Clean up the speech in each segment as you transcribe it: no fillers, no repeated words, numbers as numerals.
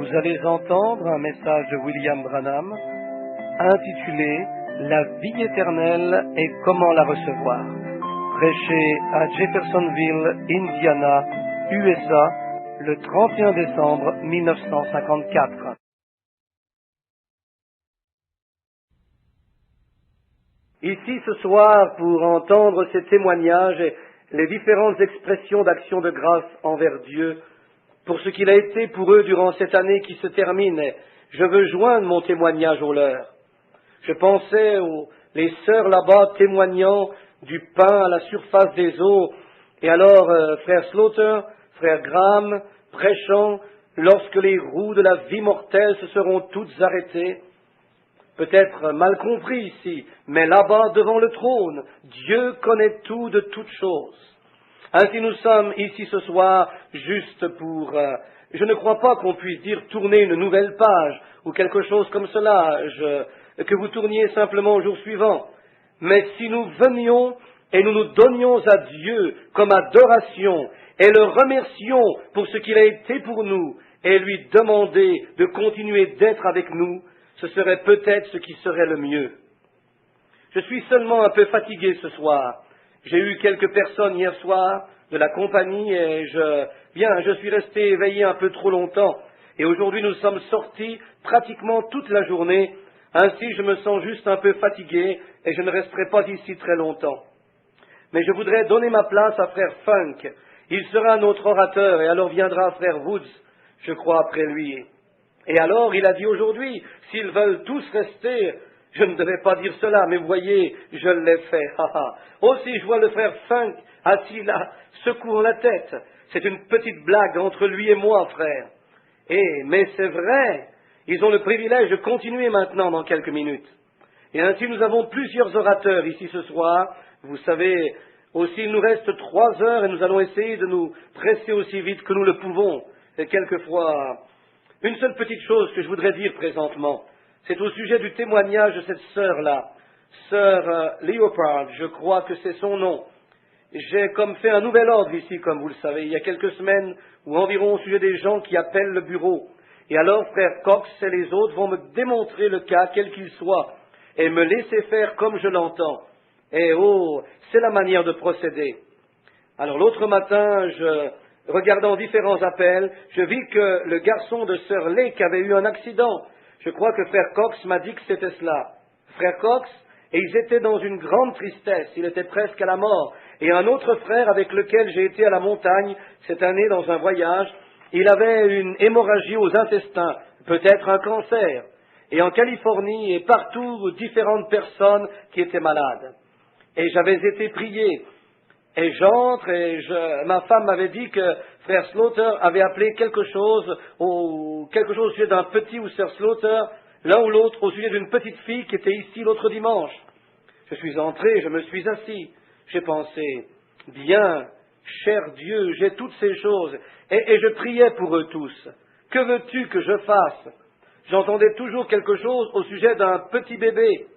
Vous allez entendre un message de William Branham intitulé La vie éternelle et comment la recevoir, prêché à Jeffersonville, Indiana, USA, le 31 décembre 1954. Ici ce soir pour entendre ces témoignages et les différentes expressions d'action de grâce envers Dieu pour ce qu'il a été pour eux durant cette année qui se termine. Je veux joindre mon témoignage au leur. Je pensais aux les sœurs là-bas témoignant du pain à la surface des eaux, et alors frère Slaughter, frère Graham, prêchant lorsque les roues de la vie mortelle se seront toutes arrêtées. Peut-être mal compris ici, mais là-bas devant le trône, Dieu connaît tout de toutes choses. Ainsi nous sommes ici ce soir juste pour, je ne crois pas qu'on puisse dire tourner une nouvelle page ou quelque chose comme cela, que vous tourniez simplement au jour suivant. Mais si nous venions et nous nous donnions à Dieu comme adoration et le remercions pour ce qu'il a été pour nous et lui demander de continuer d'être avec nous, ce serait peut-être ce qui serait le mieux. Je suis seulement un peu fatigué ce soir. J'ai eu quelques personnes hier soir de la compagnie et je suis resté éveillé un peu trop longtemps. Et aujourd'hui nous sommes sortis pratiquement toute la journée. Ainsi je me sens juste un peu fatigué et je ne resterai pas ici très longtemps. Mais je voudrais donner ma place à frère Funk. Il sera notre orateur et alors viendra frère Woods, je crois, après lui. Et alors, il a dit aujourd'hui, s'ils veulent tous rester, je ne devais pas dire cela, mais vous voyez, je l'ai fait. Aussi, je vois le frère Funk assis là, secouant la tête. C'est une petite blague entre lui et moi, frère. Mais c'est vrai, ils ont le privilège de continuer maintenant dans quelques minutes. Et ainsi, nous avons plusieurs orateurs ici ce soir. Vous savez, aussi, il nous reste 3 heures et nous allons essayer de nous presser aussi vite que nous le pouvons. Et quelquefois... Une seule petite chose que je voudrais dire présentement, c'est au sujet du témoignage de cette sœur-là, sœur Leopard, je crois que c'est son nom. J'ai comme fait un nouvel ordre ici, comme vous le savez, il y a quelques semaines, ou environ au sujet des gens qui appellent le bureau. Et alors, frère Cox et les autres vont me démontrer le cas, quel qu'il soit, et me laisser faire comme je l'entends. Et c'est la manière de procéder. Alors l'autre matin, regardant différents appels, je vis que le garçon de Sir Lake avait eu un accident. Je crois que frère Cox m'a dit que c'était cela. Frère Cox, et ils étaient dans une grande tristesse, il était presque à la mort. Et un autre frère avec lequel j'ai été à la montagne cette année dans un voyage, il avait une hémorragie aux intestins, peut-être un cancer. Et en Californie et partout, différentes personnes qui étaient malades. Et j'avais été prié. Et j'entre et ma femme m'avait dit que frère Slaughter avait appelé quelque chose au sujet d'un petit ou sœur Slaughter, l'un ou l'autre au sujet d'une petite fille qui était ici l'autre dimanche. Je suis entré, je me suis assis, j'ai pensé, bien, cher Dieu, j'ai toutes ces choses, et je priais pour eux tous. Que veux-tu que je fasse? J'entendais toujours quelque chose au sujet d'un petit bébé.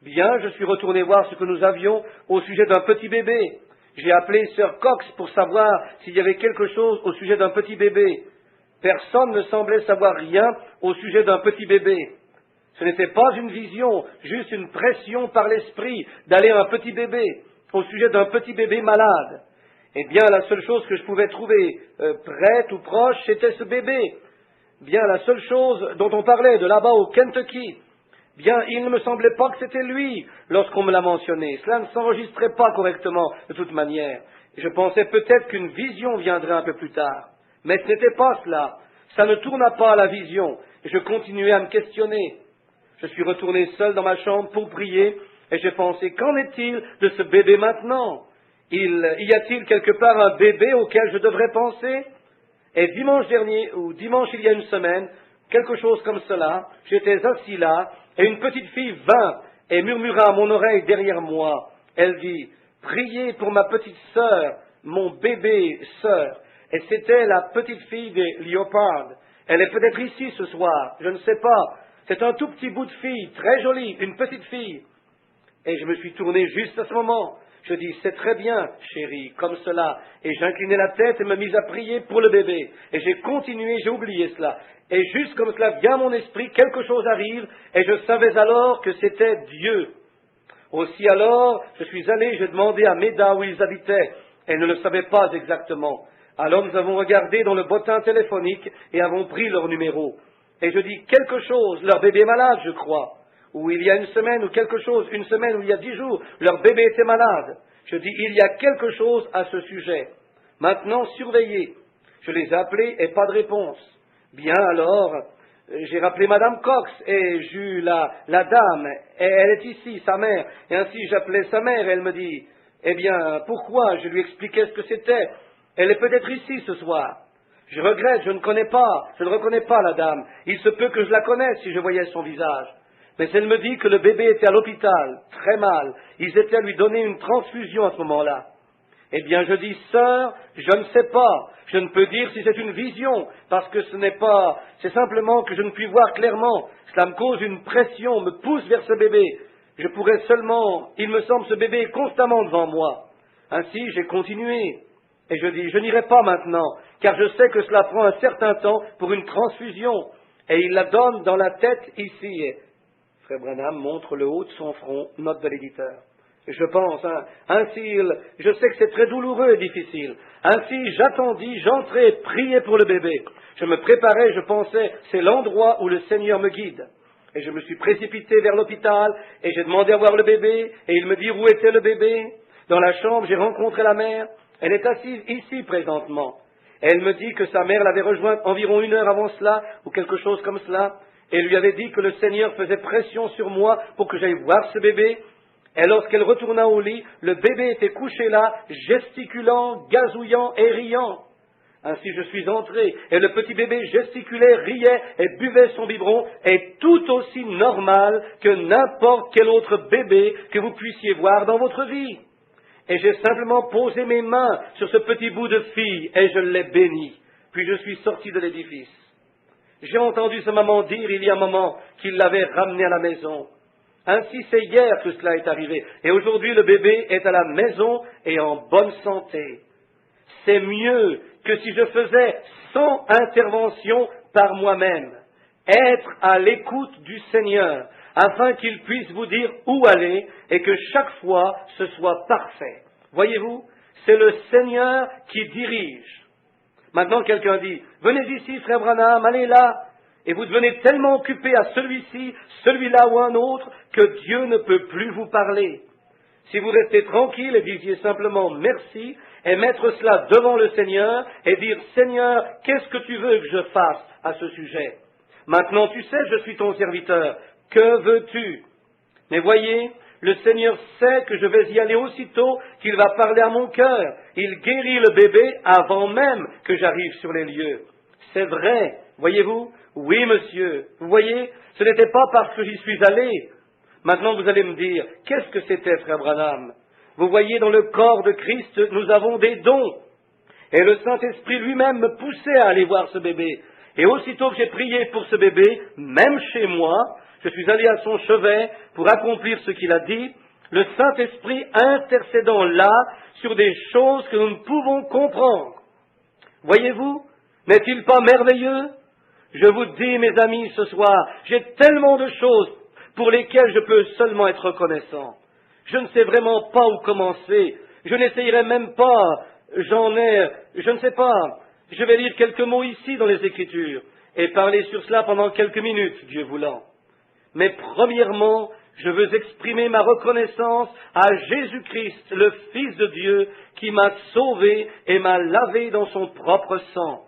Bien, je suis retourné voir ce que nous avions au sujet d'un petit bébé. J'ai appelé Sir Cox pour savoir s'il y avait quelque chose au sujet d'un petit bébé. Personne ne semblait savoir rien au sujet d'un petit bébé. Ce n'était pas une vision, juste une pression par l'esprit d'aller à un petit bébé, au sujet d'un petit bébé malade. Eh bien, la seule chose que je pouvais trouver prête ou proche, c'était ce bébé. Bien, la seule chose dont on parlait de là-bas au Kentucky, bien, il ne me semblait pas que c'était lui lorsqu'on me l'a mentionné. Cela ne s'enregistrait pas correctement de toute manière. Et je pensais peut-être qu'une vision viendrait un peu plus tard. Mais ce n'était pas cela. Ça ne tourna pas à la vision. Et je continuais à me questionner. Je suis retourné seul dans ma chambre pour prier et j'ai pensé, qu'en est-il de ce bébé maintenant? Y a-t-il quelque part un bébé auquel je devrais penser? Et dimanche dernier, ou dimanche il y a une semaine, quelque chose comme cela, j'étais assis là, et une petite fille vint et murmura à mon oreille derrière moi. Elle dit, priez pour ma petite sœur, mon bébé sœur. Et c'était la petite fille des Leopard. Elle est peut-être ici ce soir, je ne sais pas. C'est un tout petit bout de fille, très jolie, une petite fille. Et je me suis tourné juste à ce moment. Je dis, c'est très bien, chérie, comme cela. Et j'inclinai la tête et me mis à prier pour le bébé. Et j'ai continué, j'ai oublié cela. Et juste comme cela vient à mon esprit, quelque chose arrive, et je savais alors que c'était Dieu. Aussi alors, je suis allé, j'ai demandé à Méda où ils habitaient. Elle ne le savait pas exactement. Alors nous avons regardé dans le bottin téléphonique et avons pris leur numéro. Et je dis, quelque chose, leur bébé est malade, je crois. Ou il y a une semaine ou quelque chose, une semaine ou il y a 10 jours, leur bébé était malade. Je dis, il y a quelque chose à ce sujet. Maintenant, surveillez. Je les ai appelés et pas de réponse. Bien alors, j'ai rappelé Madame Cox et j'ai eu la dame, et elle est ici, sa mère. Et ainsi j'appelais sa mère et elle me dit, eh bien, pourquoi? Je lui expliquais ce que c'était. Elle est peut-être ici ce soir. Je regrette, je ne reconnais pas la dame. Il se peut que je la connaisse si je voyais son visage. Mais elle me dit que le bébé était à l'hôpital, très mal. Ils étaient à lui donner une transfusion à ce moment-là. Eh bien, je dis, sœur, je ne sais pas. Je ne peux dire si c'est une vision, parce que c'est simplement que je ne puis voir clairement. Cela me cause une pression, me pousse vers ce bébé. Je pourrais seulement, il me semble, ce bébé est constamment devant moi. Ainsi, j'ai continué. Et je dis, je n'irai pas maintenant, car je sais que cela prend un certain temps pour une transfusion. Et il la donne dans la tête ici. Frère Branham montre le haut de son front, note de l'éditeur. Je pense, ainsi, je sais que c'est très douloureux et difficile. Ainsi, j'attendis, j'entrai, priais pour le bébé. Je me préparais, je pensais, c'est l'endroit où le Seigneur me guide. Et je me suis précipité vers l'hôpital, et j'ai demandé à voir le bébé, et il me dit où était le bébé. Dans la chambre, j'ai rencontré la mère. Elle est assise ici présentement. Et elle me dit que sa mère l'avait rejointe environ 1 heure avant cela, ou quelque chose comme cela, et lui avait dit que le Seigneur faisait pression sur moi pour que j'aille voir ce bébé. Et lorsqu'elle retourna au lit, le bébé était couché là, gesticulant, gazouillant et riant. Ainsi je suis entré, et le petit bébé gesticulait, riait et buvait son biberon, et tout aussi normal que n'importe quel autre bébé que vous puissiez voir dans votre vie. Et j'ai simplement posé mes mains sur ce petit bout de fille, et je l'ai béni. Puis je suis sorti de l'édifice. J'ai entendu sa maman dire il y a un moment qu'il l'avait ramené à la maison. Ainsi c'est hier que cela est arrivé. Et aujourd'hui le bébé est à la maison et en bonne santé. C'est mieux que si je faisais 100 interventions par moi-même. Être à l'écoute du Seigneur, afin qu'il puisse vous dire où aller et que chaque fois ce soit parfait. Voyez-vous, c'est le Seigneur qui dirige. Maintenant quelqu'un dit, venez ici frère Branham, allez là. Et vous devenez tellement occupé à celui-ci, celui-là ou un autre, que Dieu ne peut plus vous parler. Si vous restez tranquille et disiez simplement merci, et mettre cela devant le Seigneur, et dire, Seigneur, qu'est-ce que tu veux que je fasse à ce sujet? Maintenant tu sais, je suis ton serviteur, que veux-tu? Mais voyez, le Seigneur sait que je vais y aller aussitôt qu'il va parler à mon cœur. Il guérit le bébé avant même que j'arrive sur les lieux. C'est vrai, voyez-vous? Oui, monsieur. Vous voyez, ce n'était pas parce que j'y suis allé. Maintenant, vous allez me dire, qu'est-ce que c'était, frère Branham? Vous voyez, dans le corps de Christ, nous avons des dons. Et le Saint-Esprit lui-même me poussait à aller voir ce bébé. Et aussitôt que j'ai prié pour ce bébé, même chez moi, je suis allé à son chevet pour accomplir ce qu'il a dit, le Saint-Esprit intercédant là sur des choses que nous ne pouvons comprendre. Voyez-vous, n'est-il pas merveilleux? Je vous dis, mes amis, ce soir, j'ai tellement de choses pour lesquelles je peux seulement être reconnaissant. Je ne sais vraiment pas où commencer. Je n'essayerai même pas. Je ne sais pas. Je vais lire quelques mots ici dans les Écritures et parler sur cela pendant quelques minutes, Dieu voulant. Mais premièrement, je veux exprimer ma reconnaissance à Jésus-Christ, le Fils de Dieu, qui m'a sauvé et m'a lavé dans son propre sang.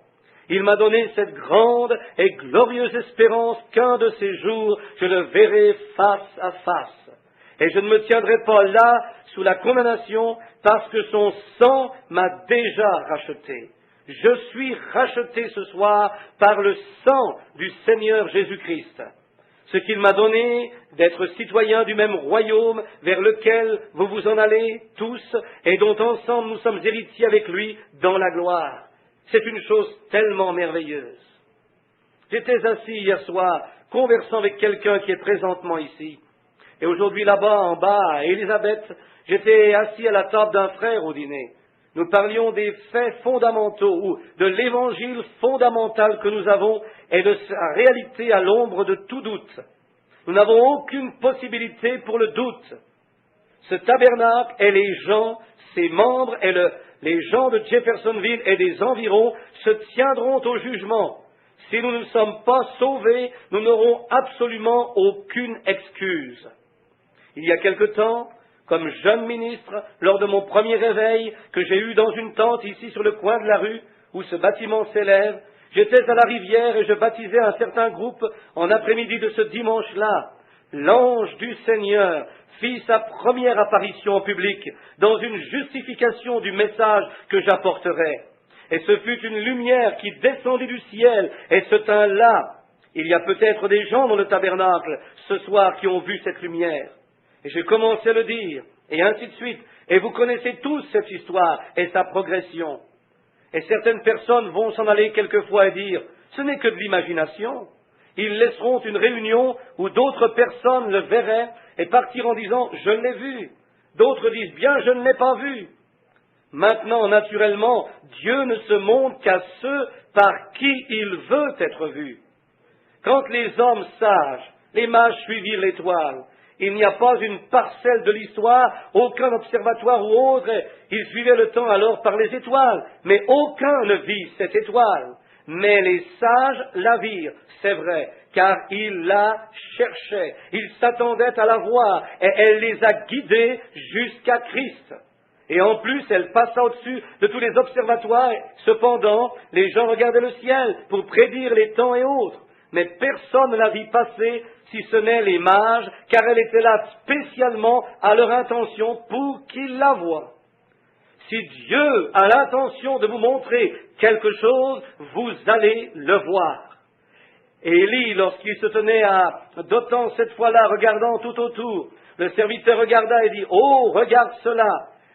Il m'a donné cette grande et glorieuse espérance qu'un de ces jours, je le verrai face à face. Et je ne me tiendrai pas là sous la condamnation parce que son sang m'a déjà racheté. Je suis racheté ce soir par le sang du Seigneur Jésus-Christ. Ce qu'il m'a donné d'être citoyen du même royaume vers lequel vous vous en allez tous et dont ensemble nous sommes héritiers avec lui dans la gloire. C'est une chose tellement merveilleuse. J'étais assis hier soir, conversant avec quelqu'un qui est présentement ici. Et aujourd'hui, là-bas, en bas, à Élisabeth, j'étais assis à la table d'un frère au dîner. Nous parlions des faits fondamentaux, ou de l'évangile fondamental que nous avons, et de sa réalité à l'ombre de tout doute. Nous n'avons aucune possibilité pour le doute. Ce tabernacle et les gens, ses membres et les gens de Jeffersonville et des environs se tiendront au jugement. Si nous ne sommes pas sauvés, nous n'aurons absolument aucune excuse. Il y a quelque temps, comme jeune ministre, lors de mon premier réveil que j'ai eu dans une tente ici sur le coin de la rue où ce bâtiment s'élève, j'étais à la rivière et je baptisais un certain groupe en après-midi de ce dimanche-là. L'ange du Seigneur fit sa première apparition en public dans une justification du message que j'apporterai. Et ce fut une lumière qui descendit du ciel et se tint là. Il y a peut-être des gens dans le tabernacle ce soir qui ont vu cette lumière. Et j'ai commencé à le dire, et ainsi de suite. Et vous connaissez tous cette histoire et sa progression. Et certaines personnes vont s'en aller quelquefois et dire, ce n'est que de l'imagination. Ils laisseront une réunion où d'autres personnes le verraient et partir en disant, je l'ai vu. D'autres disent, bien, je ne l'ai pas vu. Maintenant, naturellement, Dieu ne se montre qu'à ceux par qui il veut être vu. Quand les hommes sages, les mages suivirent l'étoile, il n'y a pas une parcelle de l'histoire, aucun observatoire ou autre, ils suivaient le temps alors par les étoiles, mais aucun ne vit cette étoile. Mais les sages la virent, c'est vrai, car ils la cherchaient, ils s'attendaient à la voir, et elle les a guidés jusqu'à Christ. Et en plus, elle passa au-dessus de tous les observatoires. Cependant, les gens regardaient le ciel pour prédire les temps et autres. Mais personne ne la vit passer, si ce n'est les mages, car elle était là spécialement à leur intention pour qu'ils la voient. Si Dieu a l'intention de vous montrer quelque chose, vous allez le voir. Et Élie, lorsqu'il se tenait à Dothan cette fois-là, regardant tout autour, le serviteur regarda et dit, « Oh, regarde cela !»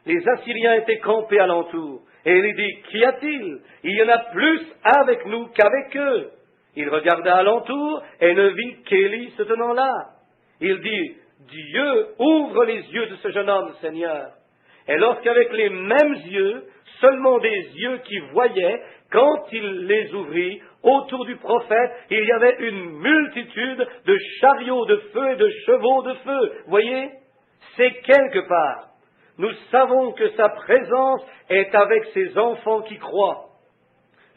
Les Assyriens étaient campés alentour. Et il dit, « Qu'y a-t-il? Il y en a plus avec nous qu'avec eux. » Il regarda alentour et ne vit qu'Élie se tenant là. Il dit, « Dieu ouvre les yeux de ce jeune homme, Seigneur. » Et lorsqu'avec les mêmes yeux, seulement des yeux qui voyaient, quand il les ouvrit, autour du prophète, il y avait une multitude de chariots de feu et de chevaux de feu. Voyez, c'est quelque part. Nous savons que sa présence est avec ses enfants qui croient.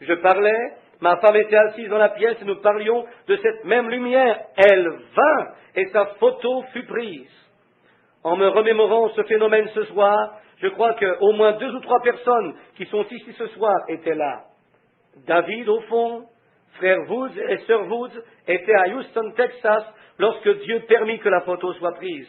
Je parlais, ma femme était assise dans la pièce et nous parlions de cette même lumière. Elle vint et sa photo fut prise. En me remémorant ce phénomène ce soir, je crois qu'au moins 2 ou 3 personnes qui sont ici ce soir étaient là. David, au fond, frère Woods et sœur Woods étaient à Houston, Texas, lorsque Dieu permit que la photo soit prise.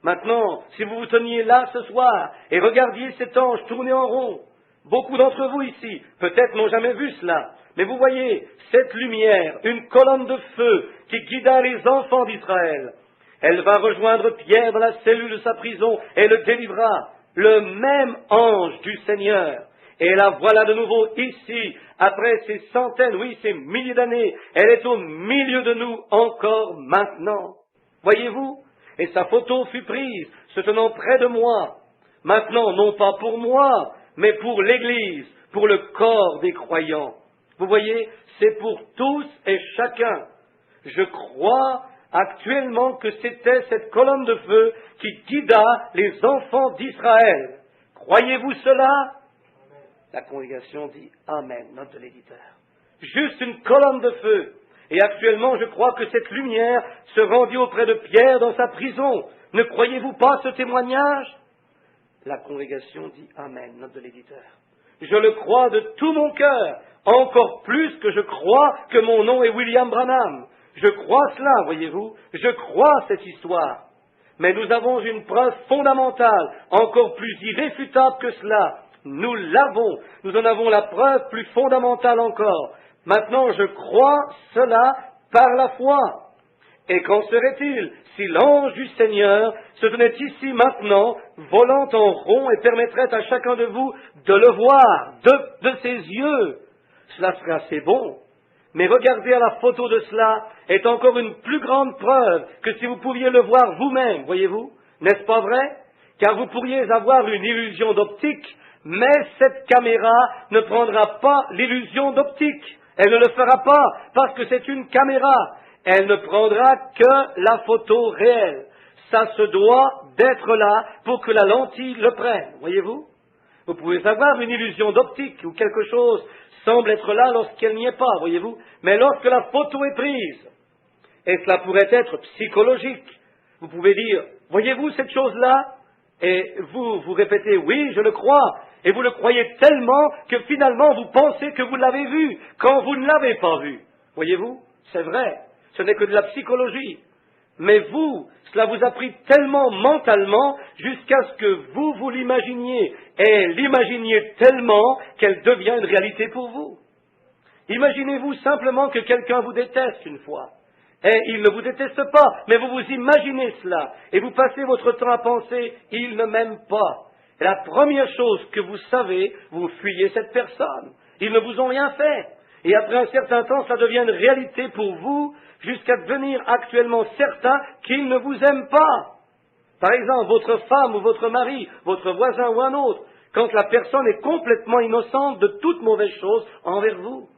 Maintenant, si vous vous teniez là ce soir et regardiez cet ange tourner en rond, beaucoup d'entre vous ici, peut-être n'ont jamais vu cela, mais vous voyez cette lumière, une colonne de feu qui guida les enfants d'Israël. Elle va rejoindre Pierre dans la cellule de sa prison et le délivra, le même ange du Seigneur. Et la voilà de nouveau ici, après ces centaines, oui, ces milliers d'années, elle est au milieu de nous encore maintenant. Voyez-vous? Et sa photo fut prise, se tenant près de moi. Maintenant, non pas pour moi, mais pour l'Église, pour le corps des croyants. Vous voyez, c'est pour tous et chacun. Je crois actuellement que c'était cette colonne de feu qui guida les enfants d'Israël. Croyez-vous cela? La congrégation dit Amen, note de l'éditeur. Juste une colonne de feu. Et actuellement, je crois que cette lumière se rendit auprès de Pierre dans sa prison. Ne croyez-vous pas ce témoignage? La congrégation dit Amen, note de l'éditeur. Je le crois de tout mon cœur, encore plus que je crois que mon nom est William Branham. Je crois cela, voyez-vous, je crois cette histoire. Mais nous avons une preuve fondamentale, encore plus irréfutable que cela. Nous l'avons, nous en avons la preuve plus fondamentale encore. Maintenant, je crois cela par la foi. Et qu'en serait-il si l'ange du Seigneur se tenait ici maintenant, volant en rond et permettrait à chacun de vous de le voir, de ses yeux? Cela serait assez bon. Mais regarder à la photo de cela est encore une plus grande preuve que si vous pouviez le voir vous-même, voyez-vous, n'est-ce pas vrai? Car vous pourriez avoir une illusion d'optique, mais cette caméra ne prendra pas l'illusion d'optique. Elle ne le fera pas, parce que c'est une caméra. Elle ne prendra que la photo réelle. Ça se doit d'être là pour que la lentille le prenne, voyez-vous? Vous pouvez avoir une illusion d'optique, où quelque chose semble être là lorsqu'elle n'y est pas, voyez-vous? Mais lorsque la photo est prise, et cela pourrait être psychologique, vous pouvez dire, voyez-vous cette chose-là? Et vous répétez, oui, je le crois, et vous le croyez tellement que finalement vous pensez que vous l'avez vu, quand vous ne l'avez pas vu. Voyez-vous? C'est vrai, ce n'est que de la psychologie. Mais vous, cela vous a pris tellement mentalement jusqu'à ce que vous l'imaginiez, et l'imaginiez tellement qu'elle devient une réalité pour vous. Imaginez-vous simplement que quelqu'un vous déteste une fois. Et il ne vous déteste pas, mais vous vous imaginez cela, et vous passez votre temps à penser, il ne m'aime pas. Et la première chose que vous savez, vous fuyez cette personne. Ils ne vous ont rien fait. Et après un certain temps, ça devient une réalité pour vous, jusqu'à devenir actuellement certain qu'il ne vous aime pas. Par exemple, votre femme ou votre mari, votre voisin ou un autre, quand la personne est complètement innocente de toute mauvaise chose envers vous.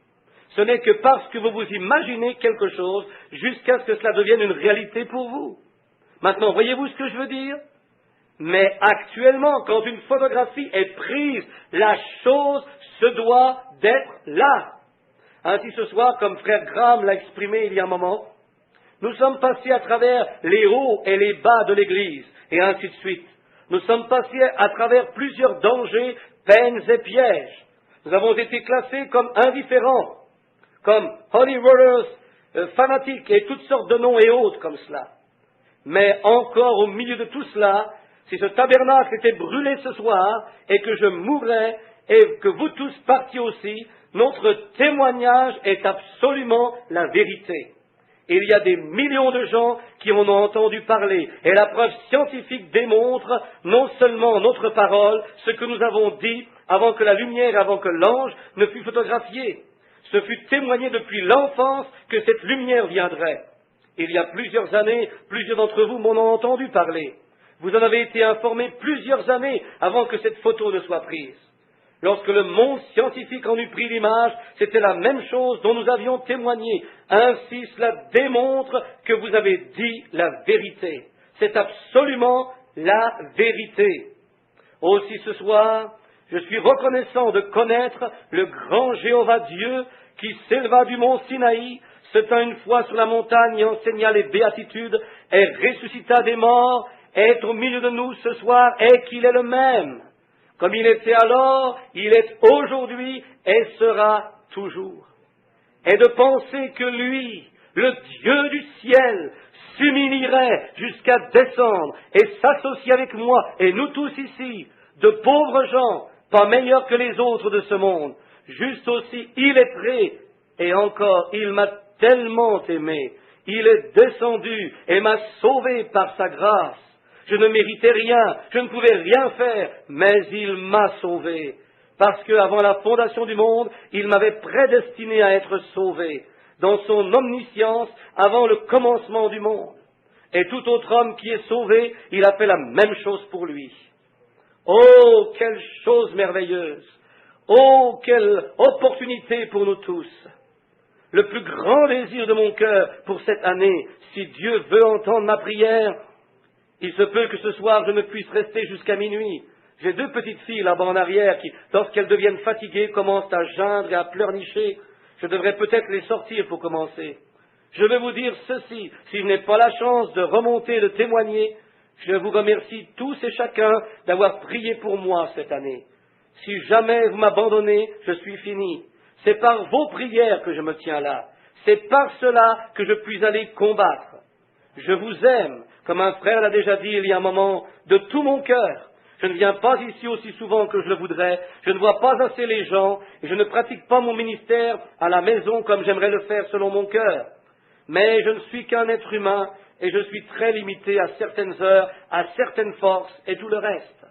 Ce n'est que parce que vous vous imaginez quelque chose jusqu'à ce que cela devienne une réalité pour vous. Maintenant, voyez-vous ce que je veux dire? Mais actuellement, quand une photographie est prise, la chose se doit d'être là. Ainsi ce soir, comme frère Graham l'a exprimé il y a un moment, nous sommes passés à travers les hauts et les bas de l'Église, et ainsi de suite. Nous sommes passés à travers plusieurs dangers, peines et pièges. Nous avons été classés comme indifférents, comme holy rollers, fanatiques et toutes sortes de noms et autres comme cela. Mais encore au milieu de tout cela, si ce tabernacle était brûlé ce soir et que je mourrais et que vous tous partiez aussi, notre témoignage est absolument la vérité. Il y a des millions de gens qui en ont entendu parler et la preuve scientifique démontre non seulement notre parole, ce que nous avons dit avant que la lumière, avant que l'ange ne fût photographié. Ce fut témoigné depuis l'enfance que cette lumière viendrait. Il y a plusieurs années, plusieurs d'entre vous m'en ont entendu parler. Vous en avez été informés plusieurs années avant que cette photo ne soit prise. Lorsque le monde scientifique en eut pris l'image, c'était la même chose dont nous avions témoigné. Ainsi, cela démontre que vous avez dit la vérité. C'est absolument la vérité. Aussi ce soir, je suis reconnaissant de connaître le grand Jéhovah Dieu qui s'éleva du mont Sinaï, se tint une fois sur la montagne et enseigna les béatitudes, et ressuscita des morts, est au milieu de nous ce soir, et qu'il est le même. Comme il était alors, il est aujourd'hui et sera toujours. Et de penser que lui, le Dieu du ciel, s'humilierait jusqu'à descendre et s'associer avec moi et nous tous ici, de pauvres gens, pas meilleurs que les autres de ce monde, juste aussi illettrés, et encore, il m'a tellement aimé, il est descendu et m'a sauvé par sa grâce. Je ne méritais rien, je ne pouvais rien faire, mais il m'a sauvé. Parce qu'avant la fondation du monde, il m'avait prédestiné à être sauvé, dans son omniscience, avant le commencement du monde. Et tout autre homme qui est sauvé, il a fait la même chose pour lui. Oh, quelle chose merveilleuse! Oh, quelle opportunité pour nous tous! Le plus grand désir de mon cœur pour cette année, si Dieu veut entendre ma prière, il se peut que ce soir je ne puisse rester jusqu'à minuit. J'ai 2 petites filles là-bas en arrière qui, lorsqu'elles deviennent fatiguées, commencent à geindre et à pleurnicher. Je devrais peut-être les sortir pour commencer. Je veux vous dire ceci, si je n'ai pas la chance de remonter et de témoigner, je vous remercie tous et chacun d'avoir prié pour moi cette année. Si jamais vous m'abandonnez, je suis fini. C'est par vos prières que je me tiens là. C'est par cela que je puis aller combattre. Je vous aime, comme un frère l'a déjà dit il y a un moment, de tout mon cœur. Je ne viens pas ici aussi souvent que je le voudrais, je ne vois pas assez les gens, et je ne pratique pas mon ministère à la maison comme j'aimerais le faire selon mon cœur. Mais je ne suis qu'un être humain, et je suis très limité à certaines heures, à certaines forces, et tout le reste.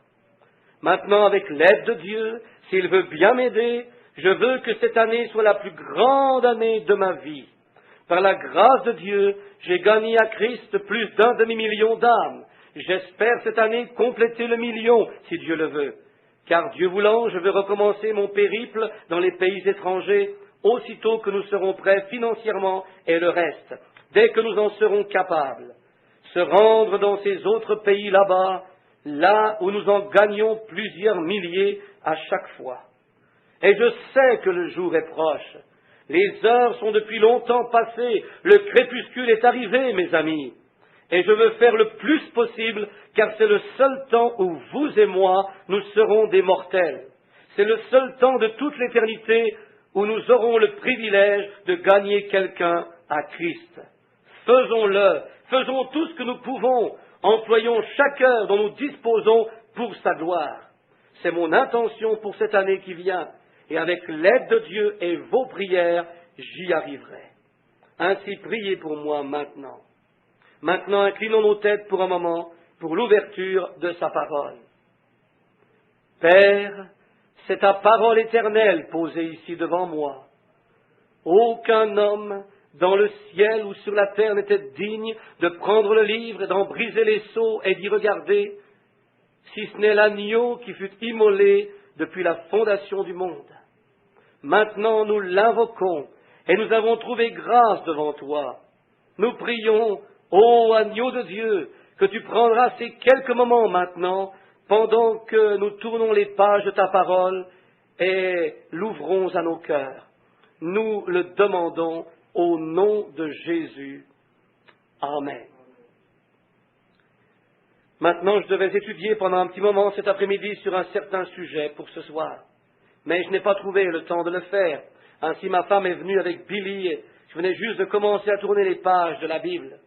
Maintenant, avec l'aide de Dieu, s'il veut bien m'aider, Je veux que cette année soit la plus grande année de ma vie. Par la grâce de Dieu, j'ai gagné à Christ plus d'un demi-million d'âmes. J'espère cette année compléter le million, si Dieu le veut. Car Dieu voulant, je veux recommencer mon périple dans les pays étrangers, aussitôt que nous serons prêts financièrement et le reste, dès que nous en serons capables. Se rendre dans ces autres pays là-bas, là où nous en gagnons plusieurs milliers à chaque fois. Et je sais que le jour est proche. Les heures sont depuis longtemps passées, le crépuscule est arrivé, mes amis. Et je veux faire le plus possible, car c'est le seul temps où vous et moi, nous serons des mortels. C'est le seul temps de toute l'éternité où nous aurons le privilège de gagner quelqu'un à Christ. Faisons-le, faisons tout ce que nous pouvons, employons chaque heure dont nous disposons pour sa gloire. C'est mon intention pour cette année qui vient, et avec l'aide de Dieu et vos prières, j'y arriverai. Ainsi, priez pour moi maintenant. Maintenant, inclinons nos têtes pour un moment, pour l'ouverture de sa parole. Père, c'est ta parole éternelle posée ici devant moi. Aucun homme dans le ciel ou sur la terre n'était digne de prendre le livre et d'en briser les sceaux et d'y regarder, si ce n'est l'agneau qui fut immolé depuis la fondation du monde. Maintenant, nous l'invoquons et nous avons trouvé grâce devant toi. Nous prions, ô agneau de Dieu, que tu prendras ces quelques moments maintenant, pendant que nous tournons les pages de ta parole et l'ouvrons à nos cœurs. Nous le demandons au nom de Jésus. Amen. Maintenant, je devais étudier pendant un petit moment cet après-midi sur un certain sujet pour ce soir. Mais je n'ai pas trouvé le temps de le faire. Ainsi, ma femme est venue avec Billy et je venais juste de commencer à tourner les pages de la Bible.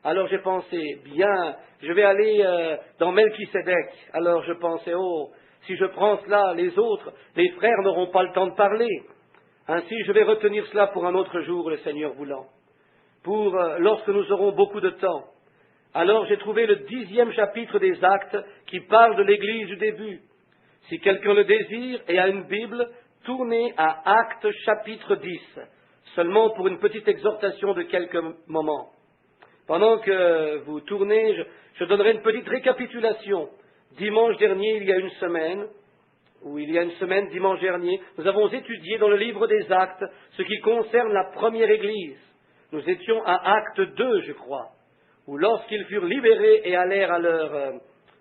Alors j'ai pensé, bien, je vais aller dans Melchisédek. Alors je pensais, si je prends cela, les autres, les frères n'auront pas le temps de parler. Ainsi, je vais retenir cela pour un autre jour, le Seigneur voulant, pour lorsque nous aurons beaucoup de temps. Alors j'ai trouvé le 10e chapitre des Actes qui parle de l'Église du début. Si quelqu'un le désire et a une Bible, tournez à Actes chapitre 10, seulement pour une petite exhortation de quelques moments. Pendant que vous tournez, je donnerai une petite récapitulation. Dimanche dernier, il y a une semaine, dimanche dernier, nous avons étudié dans le livre des Actes ce qui concerne la première Église. Nous étions à Acte 2, je crois, où lorsqu'ils furent libérés et allèrent à leur...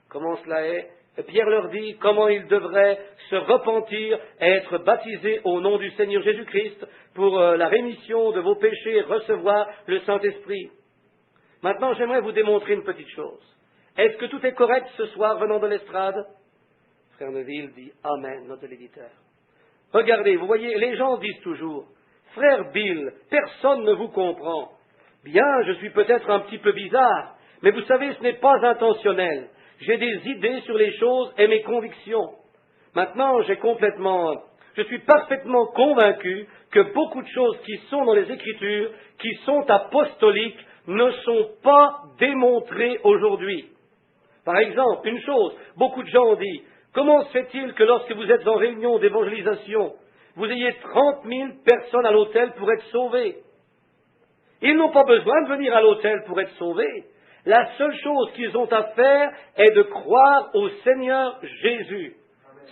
comment cela est ? Pierre leur dit comment ils devraient se repentir et être baptisés au nom du Seigneur Jésus-Christ pour la rémission de vos péchés et recevoir le Saint-Esprit. Maintenant, j'aimerais vous démontrer une petite chose. Est-ce que tout est correct ce soir venant de l'estrade ? Frère Neville dit « Amen », notre l'éditeur. Regardez, vous voyez, les gens disent toujours « Frère Bill, personne ne vous comprend. » Bien, je suis peut-être un petit peu bizarre, mais vous savez, ce n'est pas intentionnel. J'ai des idées sur les choses et mes convictions. Maintenant, je suis parfaitement convaincu que beaucoup de choses qui sont dans les Écritures, qui sont apostoliques, ne sont pas démontrées aujourd'hui. Par exemple, une chose, beaucoup de gens ont dit, comment se fait-il que lorsque vous êtes en réunion d'évangélisation, vous ayez 30 000 personnes à l'autel pour être sauvées? Ils n'ont pas besoin de venir à l'autel pour être sauvés. La seule chose qu'ils ont à faire est de croire au Seigneur Jésus.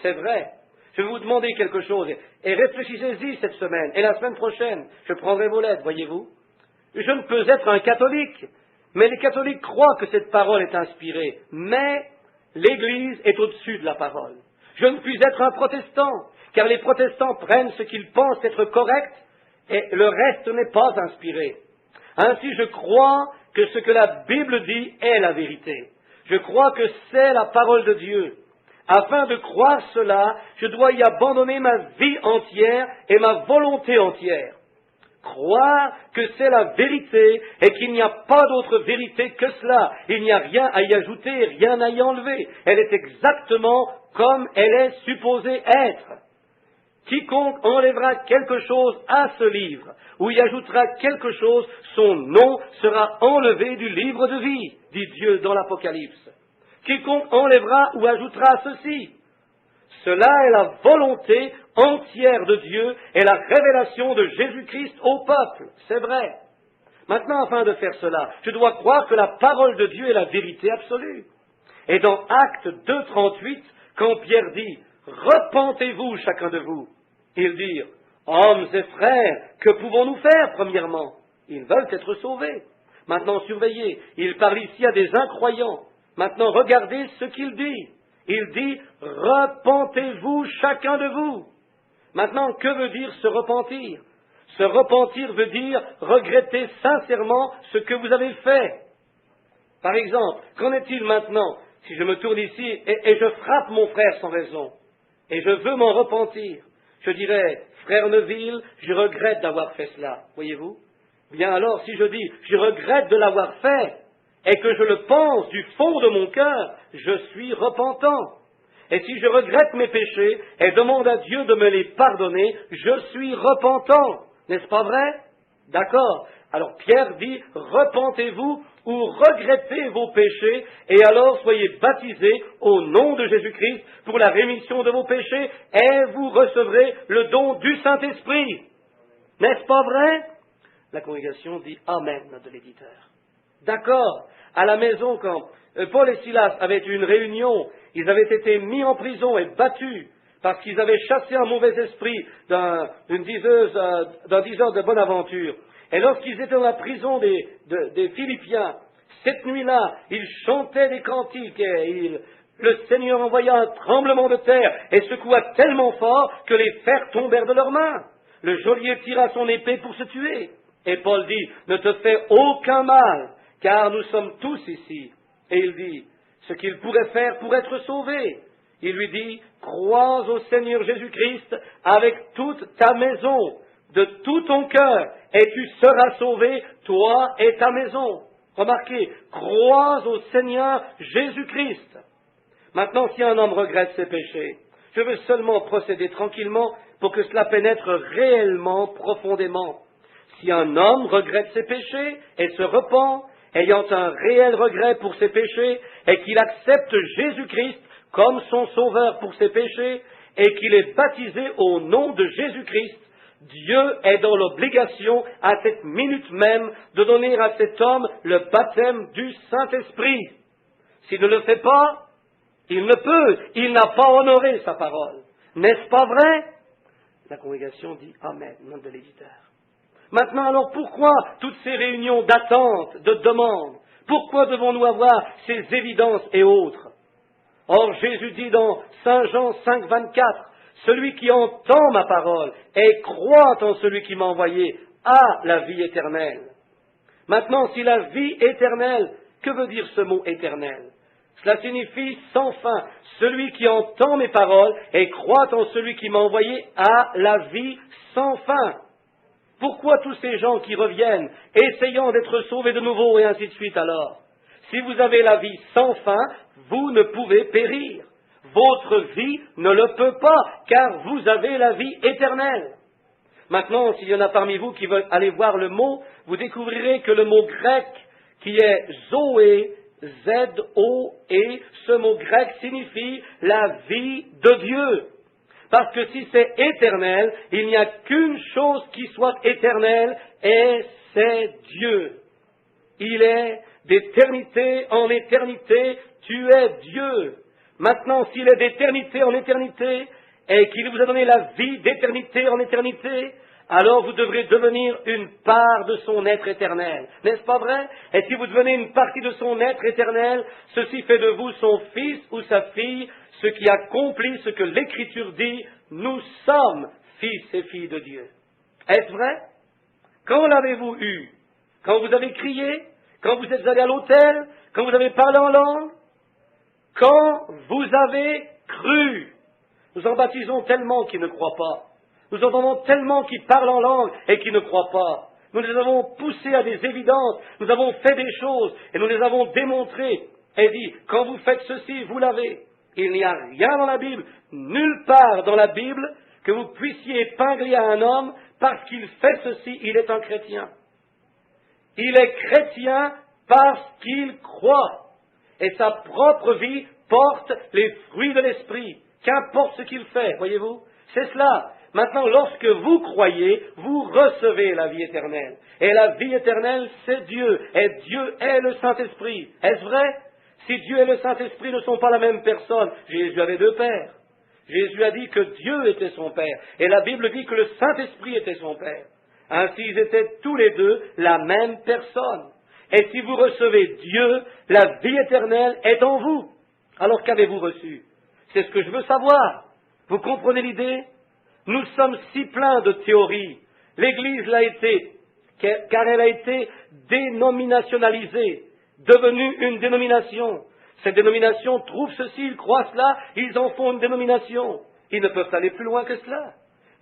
C'est vrai. Je vais vous demander quelque chose, et réfléchissez-y cette semaine, et la semaine prochaine, je prendrai vos lettres, voyez-vous. Je ne peux être un catholique, mais les catholiques croient que cette parole est inspirée, mais l'Église est au-dessus de la parole. Je ne puis être un protestant, car les protestants prennent ce qu'ils pensent être correct, et le reste n'est pas inspiré. Ainsi, je crois que ce que la Bible dit est la vérité. Je crois que c'est la parole de Dieu. Afin de croire cela, je dois y abandonner ma vie entière et ma volonté entière. Croire que c'est la vérité et qu'il n'y a pas d'autre vérité que cela. Il n'y a rien à y ajouter, rien à y enlever. Elle est exactement comme elle est supposée être. Quiconque enlèvera quelque chose à ce livre, ou y ajoutera quelque chose, son nom sera enlevé du livre de vie, dit Dieu dans l'Apocalypse. Quiconque enlèvera ou ajoutera à ceci, Cela est la volonté entière de Dieu et la révélation de Jésus-Christ au peuple. C'est vrai. Maintenant, afin de faire cela, je dois croire que la parole de Dieu est la vérité absolue. Et dans Actes 2,38, quand Pierre dit « Repentez-vous chacun de vous », ils dirent « Hommes et frères, que pouvons-nous faire premièrement ?» Ils veulent être sauvés. Maintenant, surveillez, il parle ici à des incroyants. Maintenant, regardez ce qu'il dit. Il dit « Repentez-vous chacun de vous ». Maintenant, que veut dire se repentir? Se repentir veut dire regretter sincèrement ce que vous avez fait. Par exemple, qu'en est-il maintenant si je me tourne ici et je frappe mon frère sans raison, et je veux m'en repentir? Je dirais, frère Neville, je regrette d'avoir fait cela, voyez-vous? Bien alors, si je dis, je regrette de l'avoir fait, et que je le pense du fond de mon cœur, je suis repentant. Et si je regrette mes péchés et demande à Dieu de me les pardonner, je suis repentant. N'est-ce pas vrai? D'accord. Alors Pierre dit, repentez-vous ou regrettez vos péchés, et alors soyez baptisés au nom de Jésus-Christ pour la rémission de vos péchés, et vous recevrez le don du Saint-Esprit. N'est-ce pas vrai? La congrégation dit Amen de l'éditeur. D'accord. À la maison, quand Paul et Silas avaient eu une réunion, ils avaient été mis en prison et battus parce qu'ils avaient chassé un mauvais esprit d'un diseur de bonne aventure. Et lorsqu'ils étaient dans la prison des Philippiens, cette nuit-là, ils chantaient des cantiques et le Seigneur envoya un tremblement de terre et secoua tellement fort que les fers tombèrent de leurs mains. Le geôlier tira son épée pour se tuer. Et Paul dit, ne te fais aucun mal, car nous sommes tous ici. Et il dit, ce qu'il pourrait faire pour être sauvé. Il lui dit, crois au Seigneur Jésus-Christ avec toute ta maison, de tout ton cœur, et tu seras sauvé, toi et ta maison. Remarquez, crois au Seigneur Jésus-Christ. Maintenant, si un homme regrette ses péchés, je veux seulement procéder tranquillement pour que cela pénètre réellement, profondément. Si un homme regrette ses péchés et se repent, ayant un réel regret pour ses péchés, et qu'il accepte Jésus-Christ comme son sauveur pour ses péchés, et qu'il est baptisé au nom de Jésus-Christ, Dieu est dans l'obligation, à cette minute même, de donner à cet homme le baptême du Saint-Esprit. S'il ne le fait pas, il ne peut, il n'a pas honoré sa parole. N'est-ce pas vrai? La congrégation dit Amen, nom de l'éditeur. Maintenant, alors, pourquoi toutes ces réunions d'attente, de demande? Pourquoi devons-nous avoir ces évidences et autres? Or, Jésus dit dans Saint Jean 5, 24, « Celui qui entend ma parole et croit en celui qui m'a envoyé a la vie éternelle. » Maintenant, si la vie éternelle, que veut dire ce mot éternel? Cela signifie sans fin. Celui qui entend mes paroles et croit en celui qui m'a envoyé a la vie sans fin. Pourquoi tous ces gens qui reviennent, essayant d'être sauvés de nouveau et ainsi de suite alors? Si vous avez la vie sans fin, vous ne pouvez périr. Votre vie ne le peut pas, car vous avez la vie éternelle. Maintenant, s'il y en a parmi vous qui veulent aller voir le mot, vous découvrirez que le mot grec qui est Zoé, Z-O-E, ce mot grec signifie la vie de Dieu. Parce que si c'est éternel, il n'y a qu'une chose qui soit éternelle, et c'est Dieu. Il est d'éternité en éternité, tu es Dieu. Maintenant, s'il est d'éternité en éternité, et qu'il vous a donné la vie d'éternité en éternité, alors vous devrez devenir une part de son être éternel. N'est-ce pas vrai? Et si vous devenez une partie de son être éternel, ceci fait de vous son fils ou sa fille, ce qui accomplit ce que l'Écriture dit, nous sommes fils et filles de Dieu. Est-ce vrai? Quand l'avez-vous eu? Quand vous avez crié? Quand vous êtes allé à l'autel? Quand vous avez parlé en langue? Quand vous avez cru? Nous en baptisons tellement qui ne croient pas. Nous entendons tellement qui parlent en langue et qui ne croient pas. Nous les avons poussés à des évidences. Nous avons fait des choses et nous les avons démontrées et dit, quand vous faites ceci, vous l'avez. Il n'y a rien dans la Bible, nulle part dans la Bible, que vous puissiez épingler à un homme parce qu'il fait ceci, il est un chrétien. Il est chrétien parce qu'il croit. Et sa propre vie porte les fruits de l'esprit, qu'importe ce qu'il fait, voyez-vous. C'est cela. Maintenant, lorsque vous croyez, vous recevez la vie éternelle. Et la vie éternelle, c'est Dieu. Et Dieu est le Saint-Esprit. Est-ce vrai? Si Dieu et le Saint-Esprit ne sont pas la même personne, Jésus avait deux pères. Jésus a dit que Dieu était son Père. Et la Bible dit que le Saint-Esprit était son Père. Ainsi, ils étaient tous les deux la même personne. Et si vous recevez Dieu, la vie éternelle est en vous. Alors qu'avez-vous reçu? C'est ce que je veux savoir. Vous comprenez l'idée? Nous sommes si pleins de théories. L'Église l'a été, car elle a été dénominationnalisée, devenue une dénomination. Cette dénomination trouve ceci, ils croient cela, ils en font une dénomination. Ils ne peuvent aller plus loin que cela.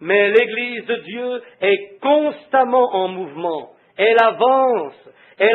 Mais l'Église de Dieu est constamment en mouvement. Elle avance et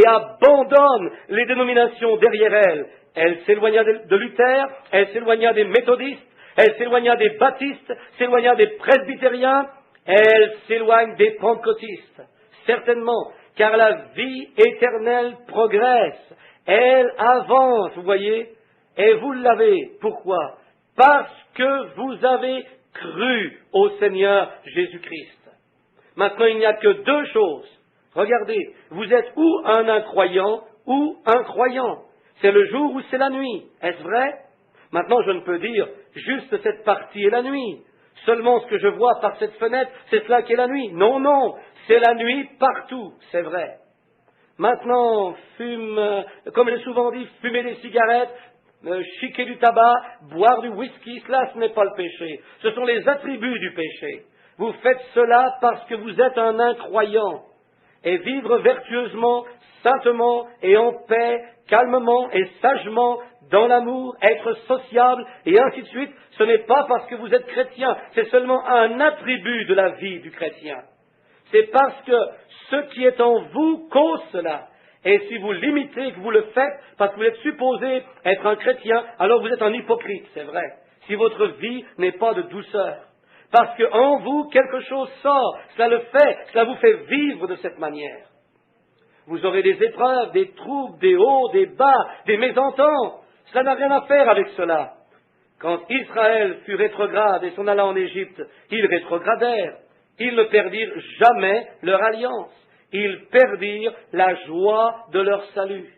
abandonne les dénominations derrière elle. Elle s'éloigna de Luther, elle s'éloigna des méthodistes, elle s'éloigna des baptistes, s'éloigna des presbytériens, elle s'éloigne des pentecôtistes. Certainement, car la vie éternelle progresse, elle avance, vous voyez, et vous l'avez. Pourquoi? Parce que vous avez cru au Seigneur Jésus-Christ. Maintenant, il n'y a que deux choses. Regardez, vous êtes ou un incroyant ou un croyant. C'est le jour ou c'est la nuit. Est-ce vrai? Maintenant, je ne peux dire juste cette partie est la nuit. Seulement ce que je vois par cette fenêtre, c'est cela qui est la nuit. Non, non, c'est la nuit partout, c'est vrai. Maintenant, comme j'ai souvent dit, fumer des cigarettes, chiquer du tabac, boire du whisky, cela ce n'est pas le péché. Ce sont les attributs du péché. Vous faites cela parce que vous êtes un incroyant. Et vivre vertueusement, saintement et en paix, calmement et sagement, dans l'amour, être sociable et ainsi de suite, ce n'est pas parce que vous êtes chrétien, c'est seulement un attribut de la vie du chrétien. C'est parce que ce qui est en vous cause cela. Et si vous l'imitez, que vous le faites, parce que vous êtes supposé être un chrétien, alors vous êtes un hypocrite, c'est vrai. Si votre vie n'est pas de douceur. Parce qu'en vous, quelque chose sort, cela le fait, cela vous fait vivre de cette manière. Vous aurez des épreuves, des troubles, des hauts, des bas, des mésententes. Cela n'a rien à faire avec cela. Quand Israël fut rétrograde et s'en alla en Égypte, ils rétrogradèrent. Ils ne perdirent jamais leur alliance. Ils perdirent la joie de leur salut.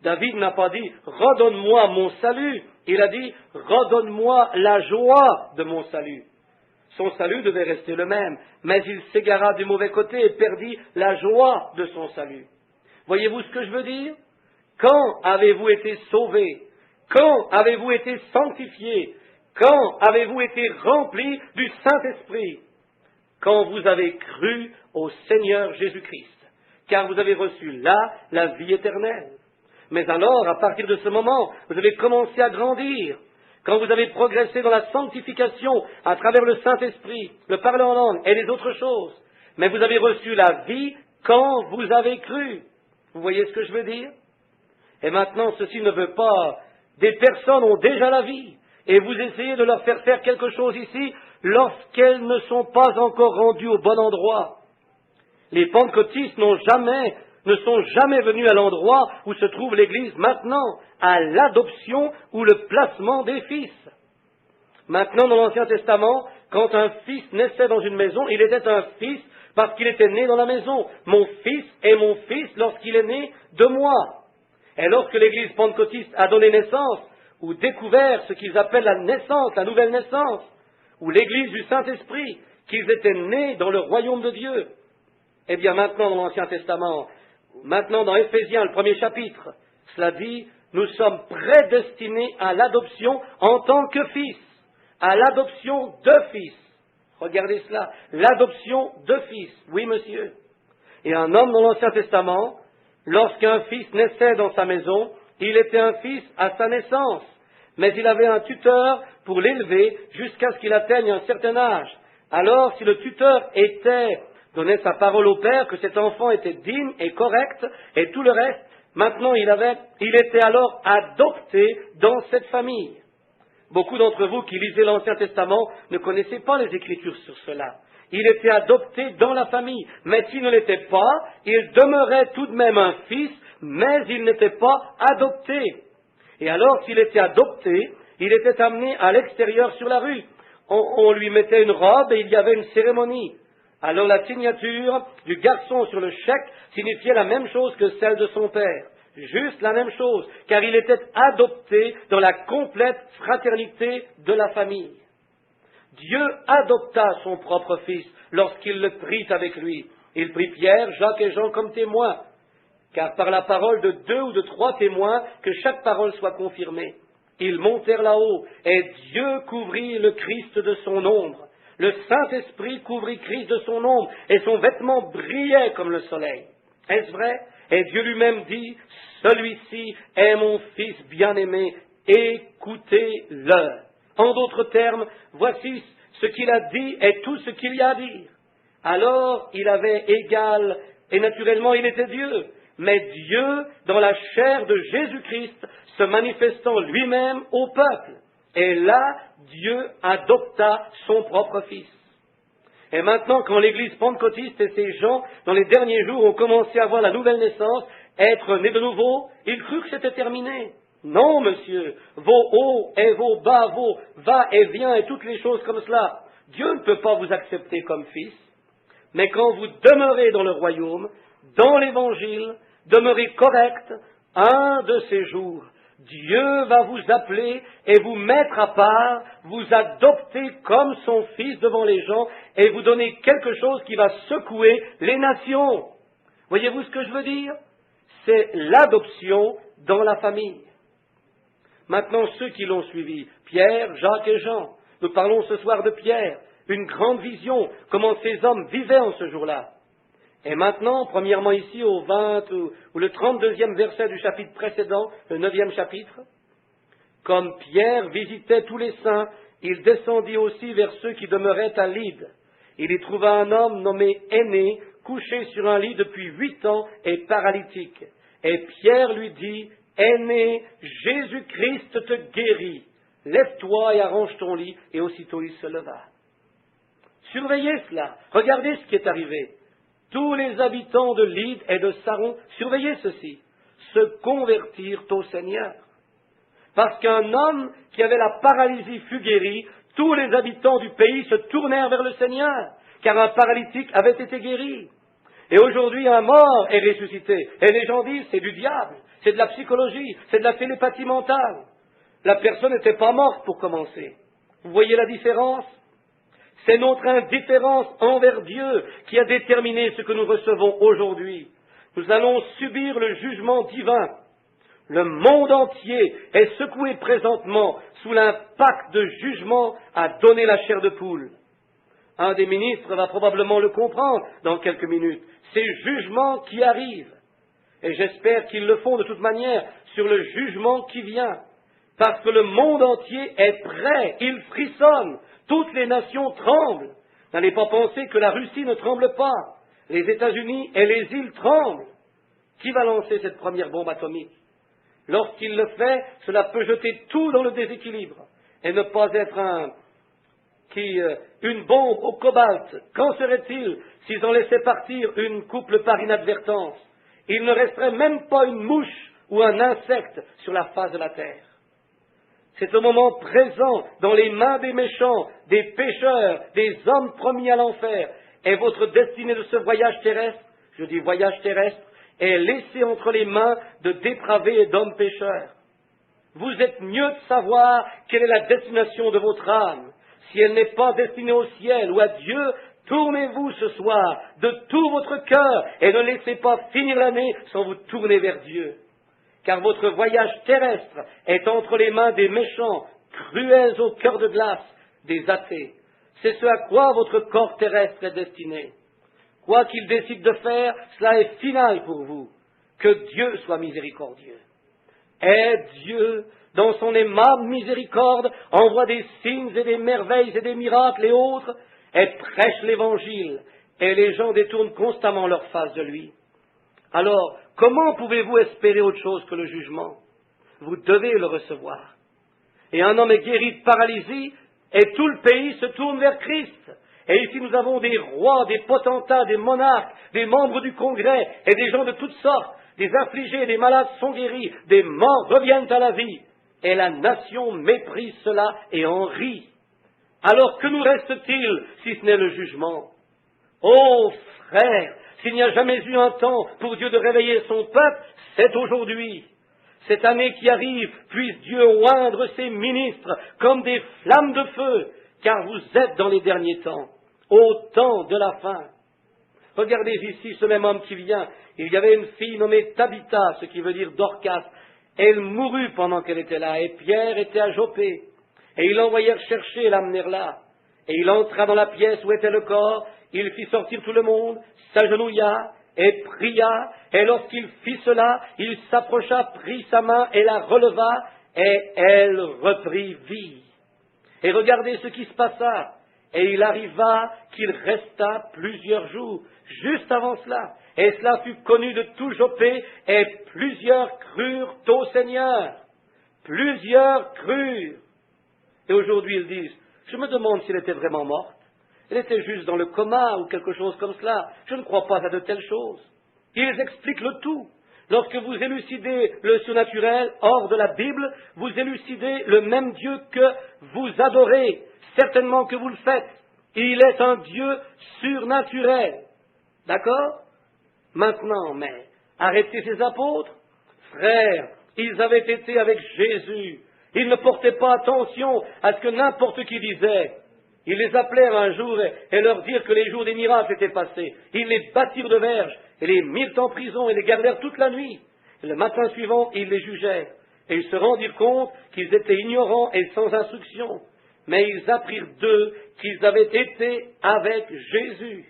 David n'a pas dit « redonne-moi mon salut ». Il a dit « redonne-moi la joie de mon salut ». Son salut devait rester le même, mais il s'égara du mauvais côté et perdit la joie de son salut. Voyez-vous ce que je veux dire? Quand avez-vous été sauvés? Quand avez-vous été sanctifiés? Quand avez-vous été remplis du Saint-Esprit? Quand vous avez cru au Seigneur Jésus-Christ, car vous avez reçu là la vie éternelle. Mais alors, à partir de ce moment, vous avez commencé à grandir. Quand vous avez progressé dans la sanctification à travers le Saint-Esprit, le parler en langue et les autres choses. Mais vous avez reçu la vie quand vous avez cru. Vous voyez ce que je veux dire? Et maintenant, ceci ne veut pas... Des personnes ont déjà la vie. Et vous essayez de leur faire faire quelque chose ici lorsqu'elles ne sont pas encore rendues au bon endroit. Les pentecôtistes ne sont jamais venus à l'endroit où se trouve l'Église maintenant, à l'adoption ou le placement des fils. Maintenant, dans l'Ancien Testament, quand un fils naissait dans une maison, il était un fils parce qu'il était né dans la maison. Mon fils est mon fils lorsqu'il est né de moi. Et lorsque l'Église pentecôtiste a donné naissance, ou découvert ce qu'ils appellent la naissance, la nouvelle naissance, ou l'Église du Saint-Esprit, qu'ils étaient nés dans le royaume de Dieu, eh bien maintenant dans l'Ancien Testament, maintenant dans Éphésiens, le 1er chapitre, cela dit, nous sommes prédestinés à l'adoption en tant que fils, à l'adoption de fils. Regardez cela, l'adoption de fils, oui monsieur. Et un homme dans l'Ancien Testament, lorsqu'un fils naissait dans sa maison, il était un fils à sa naissance, mais il avait un tuteur pour l'élever jusqu'à ce qu'il atteigne un certain âge. Alors, si le tuteur donnait sa parole au père que cet enfant était digne et correct, et tout le reste, maintenant il était alors adopté dans cette famille. Beaucoup d'entre vous qui lisez l'Ancien Testament ne connaissaient pas les Écritures sur cela. Il était adopté dans la famille, mais s'il ne l'était pas, il demeurait tout de même un fils, mais il n'était pas adopté. Et alors, s'il était adopté, Il était amené à l'extérieur sur la rue. On lui mettait une robe et il y avait une cérémonie. Alors la signature du garçon sur le chèque signifiait la même chose que celle de son père. Juste la même chose, car il était adopté dans la complète fraternité de la famille. Dieu adopta son propre fils lorsqu'il le prit avec lui. Il prit Pierre, Jacques et Jean comme témoins, car par la parole de 2 ou de 3 témoins, que chaque parole soit confirmée. Ils montèrent là-haut, et Dieu couvrit le Christ de son ombre. Le Saint-Esprit couvrit Christ de son ombre, et son vêtement brillait comme le soleil. Est-ce vrai? Et Dieu lui-même dit, celui-ci est mon Fils bien-aimé, écoutez-le. En d'autres termes, voici ce qu'il a dit et tout ce qu'il y a à dire. Alors, il avait égal, et naturellement, il était Dieu. Mais Dieu, dans la chair de Jésus-Christ, se manifestant lui-même au peuple. Et là, Dieu adopta son propre Fils. Et maintenant, quand l'Église pentecôtiste et ses gens, dans les derniers jours, ont commencé à voir la nouvelle naissance, être nés de nouveau, ils crurent que c'était terminé. Non, monsieur, vos hauts et vos bas, vos va et vient et toutes les choses comme cela, Dieu ne peut pas vous accepter comme fils. Mais quand vous demeurez dans le royaume, dans l'Évangile, demeurez correct, un de ces jours, Dieu va vous appeler et vous mettre à part, vous adopter comme son fils devant les gens et vous donner quelque chose qui va secouer les nations. Voyez-vous ce que je veux dire? C'est l'adoption dans la famille. Maintenant, ceux qui l'ont suivi, Pierre, Jacques et Jean, nous parlons ce soir de Pierre, une grande vision, comment ces hommes vivaient en ce jour-là. Et maintenant, premièrement ici, au 20 ou le 32e verset du chapitre précédent, le 9e chapitre, comme Pierre visitait tous les saints, il descendit aussi vers ceux qui demeuraient à Lyde. Il y trouva un homme nommé Aîné, couché sur un lit depuis 8 ans et paralytique. Et Pierre lui dit, Aîné, Jésus-Christ te guérit. Lève-toi et arrange ton lit. Et aussitôt il se leva. Surveillez cela. Regardez ce qui est arrivé. Tous les habitants de Lyde et de Saron, surveillez ceci, se convertirent au Seigneur. Parce qu'un homme qui avait la paralysie fut guéri, tous les habitants du pays se tournèrent vers le Seigneur, car un paralytique avait été guéri. Et aujourd'hui, un mort est ressuscité. Et les gens disent, c'est du diable, c'est de la psychologie, c'est de la télépathie mentale. La personne n'était pas morte pour commencer. Vous voyez la différence? C'est notre indifférence envers Dieu qui a déterminé ce que nous recevons aujourd'hui. Nous allons subir le jugement divin. Le monde entier est secoué présentement sous l'impact de jugement à donner la chair de poule. Un des ministres va probablement le comprendre dans quelques minutes. Ces jugements qui arrivent. Et j'espère qu'ils le font de toute manière sur le jugement qui vient. Parce que le monde entier est prêt, il frissonne. Toutes les nations tremblent. N'allez pas penser que la Russie ne tremble pas. Les États-Unis et les îles tremblent. Qui va lancer cette première bombe atomique? Lorsqu'il le fait, cela peut jeter tout dans le déséquilibre et ne pas être une bombe au cobalt. Qu'en serait-il s'ils en laissaient partir une couple par inadvertance? Il ne resterait même pas une mouche ou un insecte sur la face de la terre. C'est au moment présent, dans les mains des méchants, des pécheurs, des hommes promis à l'enfer. Et votre destinée de ce voyage terrestre, je dis voyage terrestre, est laissée entre les mains de dépravés et d'hommes pécheurs. Vous êtes mieux de savoir quelle est la destination de votre âme. Si elle n'est pas destinée au ciel ou à Dieu, tournez-vous ce soir de tout votre cœur et ne laissez pas finir l'année sans vous tourner vers Dieu. Car votre voyage terrestre est entre les mains des méchants, cruels au cœur de glace, des athées. C'est ce à quoi votre corps terrestre est destiné. Quoi qu'il décide de faire, cela est final pour vous. Que Dieu soit miséricordieux. Et Dieu, dans son aimable miséricorde, envoie des signes et des merveilles et des miracles et autres, et prêche l'Évangile, et les gens détournent constamment leur face de lui. Alors, comment pouvez-vous espérer autre chose que le jugement? Vous devez le recevoir. Et un homme est guéri de paralysie, et tout le pays se tourne vers Christ. Et ici nous avons des rois, des potentats, des monarques, des membres du Congrès, et des gens de toutes sortes. Des affligés, des malades sont guéris, des morts reviennent à la vie. et la nation méprise cela et en rit. Alors que nous reste-t-il si ce n'est le jugement? Ô frères, s'il n'y a jamais eu un temps pour Dieu de réveiller son peuple, c'est aujourd'hui. Cette année qui arrive, puisse Dieu oindre ses ministres comme des flammes de feu, car vous êtes dans les derniers temps, au temps de la fin. Regardez ici ce même homme qui vient. Il y avait une fille nommée Tabitha, ce qui veut dire Dorcas. Elle mourut pendant qu'elle était là, et Pierre était à Joppé. Et ils l'envoyèrent chercher et l'amenèrent là. Et il entra dans la pièce où était le corps, il fit sortir tout le monde, s'agenouilla et pria, et lorsqu'il fit cela, il s'approcha, prit sa main et la releva, et elle reprit vie. Et regardez ce qui se passa. Et il arriva qu'il resta plusieurs jours, juste avant cela. Et cela fut connu de tout Joppé, et plusieurs crurent au Seigneur. Plusieurs crurent. Et aujourd'hui, ils disent, je me demande s'il était vraiment morte. Elle était juste dans le coma ou quelque chose comme cela. Je ne crois pas à de telles choses. Ils expliquent le tout. Lorsque vous élucidez le surnaturel hors de la Bible, vous élucidez le même Dieu que vous adorez. Certainement que vous le faites. Il est un Dieu surnaturel. D'accord? Maintenant, mais, arrêtez ces apôtres. Frères, ils avaient été avec Jésus. Ils ne portaient pas attention à ce que n'importe qui disait. Ils les appelèrent un jour et leur dirent que les jours des miracles étaient passés. Ils les battirent de verges et les mirent en prison et les gardèrent toute la nuit. Et le matin suivant, ils les jugèrent. Et ils se rendirent compte qu'ils étaient ignorants et sans instruction. Mais ils apprirent d'eux qu'ils avaient été avec Jésus.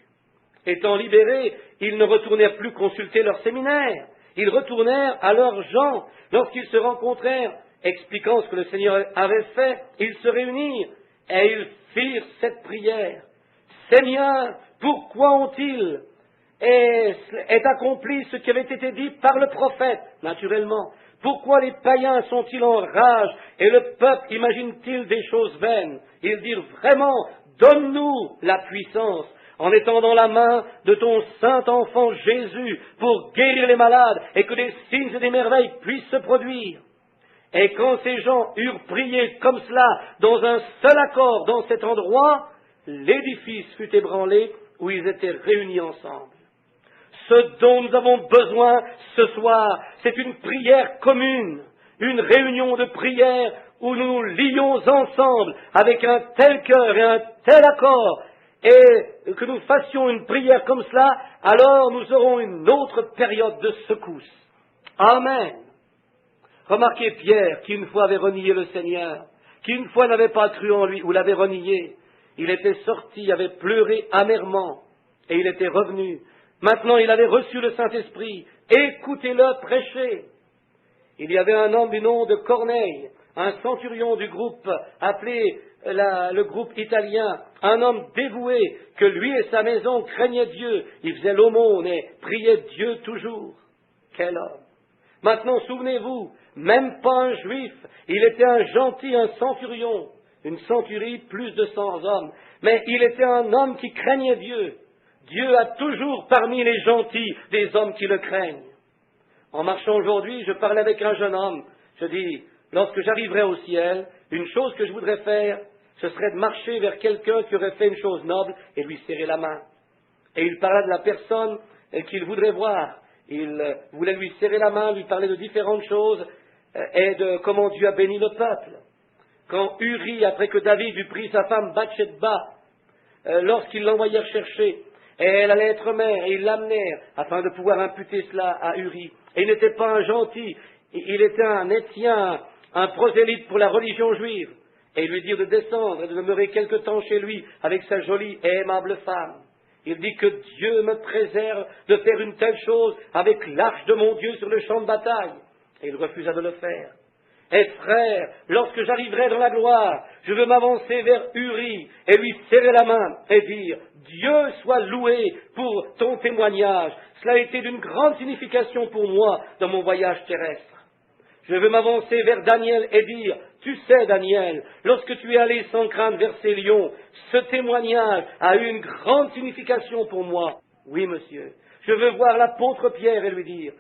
Étant libérés, ils ne retournèrent plus consulter leur séminaire. Ils retournèrent à leurs gens. Lorsqu'ils se rencontrèrent, expliquant ce que le Seigneur avait fait, ils se réunirent et ils firent cette prière. Seigneur, pourquoi ont-ils est accompli ce qui avait été dit par le prophète, naturellement? Pourquoi les païens sont-ils en rage et le peuple imagine-t-il des choses vaines? Ils dirent vraiment, donne-nous la puissance en étendant la main de ton saint enfant Jésus pour guérir les malades et que des signes et des merveilles puissent se produire. Et quand ces gens eurent prié comme cela, dans un seul accord dans cet endroit, l'édifice fut ébranlé où ils étaient réunis ensemble. Ce dont nous avons besoin ce soir, c'est une prière commune, une réunion de prière où nous nous lions ensemble avec un tel cœur et un tel accord, et que nous fassions une prière comme cela, alors nous aurons une autre période de secousse. Amen. Remarquez Pierre, qui une fois avait renié le Seigneur, qui une fois n'avait pas cru en lui, ou l'avait renié. Il était sorti, avait pleuré amèrement, et il était revenu. Maintenant, il avait reçu le Saint-Esprit. Écoutez-le prêcher. Il y avait un homme du nom de Corneille, un centurion du groupe appelé le groupe italien, un homme dévoué, que lui et sa maison craignaient Dieu. Il faisait l'aumône et priait Dieu toujours. Quel homme! Maintenant, souvenez-vous, même pas un juif, il était un gentil, un centurion, une centurie, plus de 100 hommes, mais il était un homme qui craignait Dieu. Dieu a toujours parmi les gentils des hommes qui le craignent. En marchant aujourd'hui, je parlais avec un jeune homme, je dis, lorsque j'arriverai au ciel, une chose que je voudrais faire, ce serait de marcher vers quelqu'un qui aurait fait une chose noble et lui serrer la main. Et il parla de la personne qu'il voudrait voir. Il voulait lui serrer la main, lui parler de différentes choses et de comment Dieu a béni le peuple. Quand Uri, après que David eut pris sa femme Bathsheba, lorsqu'ils l'envoyèrent chercher, et elle allait être mère, et ils l'amenèrent afin de pouvoir imputer cela à Uri. Et il n'était pas un gentil, il était un Éthien, un prosélyte pour la religion juive. Et il lui dit de descendre et de demeurer quelque temps chez lui avec sa jolie et aimable femme. Il dit que Dieu me préserve de faire une telle chose avec l'arche de mon Dieu sur le champ de bataille. Et il refusa de le faire. Et frère, lorsque j'arriverai dans la gloire, je veux m'avancer vers Uri et lui serrer la main et dire, Dieu soit loué pour ton témoignage. Cela a été d'une grande signification pour moi dans mon voyage terrestre. Je veux m'avancer vers Daniel et dire, tu sais Daniel, lorsque tu es allé sans crainte vers ces lions, ce témoignage a eu une grande signification pour moi. Oui monsieur, je veux voir l'apôtre Pierre et lui dire,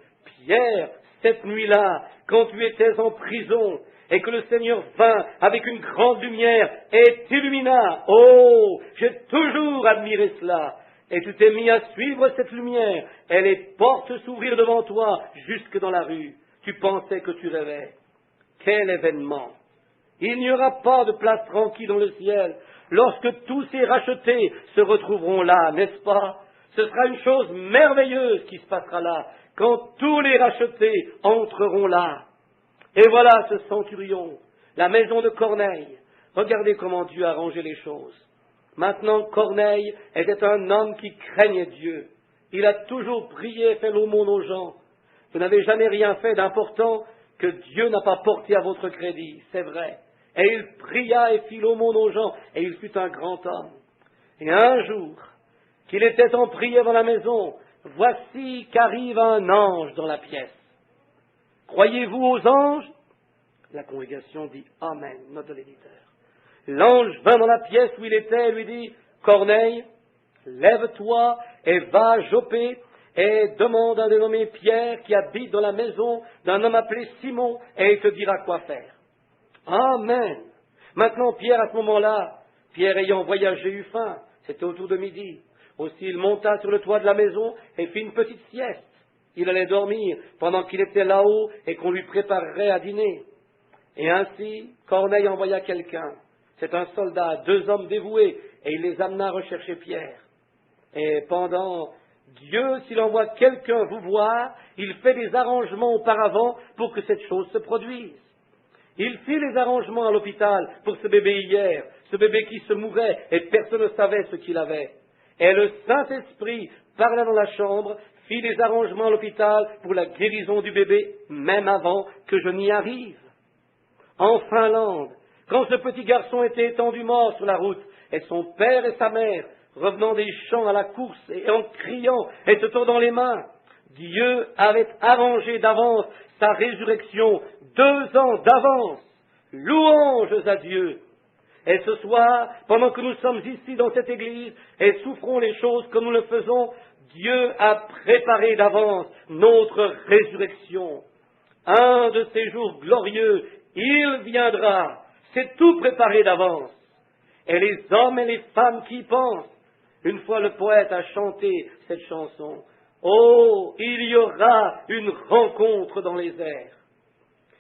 Pierre, cette nuit-là, quand tu étais en prison, et que le Seigneur vint avec une grande lumière et t'illumina. Oh, j'ai toujours admiré cela. Et tu t'es mis à suivre cette lumière, et les portes s'ouvrirent devant toi jusque dans la rue. Tu pensais que tu rêvais. Quel événement! Il n'y aura pas de place tranquille dans le ciel lorsque tous ces rachetés se retrouveront là, n'est-ce pas? Ce sera une chose merveilleuse qui se passera là, quand tous les rachetés entreront là. Et voilà ce centurion, la maison de Corneille. Regardez comment Dieu a rangé les choses. Maintenant, Corneille était un homme qui craignait Dieu. Il a toujours prié et fait l'aumône aux gens. Vous n'avez jamais rien fait d'important que Dieu n'a pas porté à votre crédit, c'est vrai. Et il pria et fit l'aumône aux gens, et il fut un grand homme. Et un jour, qu'il était en prière dans la maison, voici qu'arrive un ange dans la pièce. Croyez-vous aux anges? La congrégation dit Amen, note de l'éditeur. L'ange vint dans la pièce où il était et lui dit, Corneille, lève-toi et va à Joppé et demande à un dénommé Pierre qui habite dans la maison d'un homme appelé Simon et il te dira quoi faire. Amen. Maintenant Pierre à ce moment-là, Pierre ayant voyagé eut faim, c'était autour de midi. Aussi il monta sur le toit de la maison et fit une petite sieste. Il allait dormir pendant qu'il était là-haut et qu'on lui préparerait à dîner. Et ainsi Corneille envoya quelqu'un. C'est un soldat, 2 hommes dévoués, et il les amena rechercher Pierre. Et pendant, Dieu, s'il envoie quelqu'un vous voir, il fait des arrangements auparavant pour que cette chose se produise. Il fit les arrangements à l'hôpital pour ce bébé hier, ce bébé qui se mourait, et personne ne savait ce qu'il avait. Et le Saint-Esprit parla dans la chambre, fit les arrangements à l'hôpital pour la guérison du bébé, même avant que je n'y arrive. En Finlande, quand ce petit garçon était étendu mort sur la route, et son père et sa mère, revenant des champs à la course et en criant et se tordant les mains, Dieu avait arrangé d'avance sa résurrection 2 ans d'avance. Louanges à Dieu. Et ce soir, pendant que nous sommes ici dans cette église et souffrons les choses comme nous le faisons, Dieu a préparé d'avance notre résurrection. Un de ces jours glorieux, il viendra. C'est tout préparé d'avance. Et les hommes et les femmes qui y pensent, une fois le poète a chanté cette chanson, oh, il y aura une rencontre dans les airs.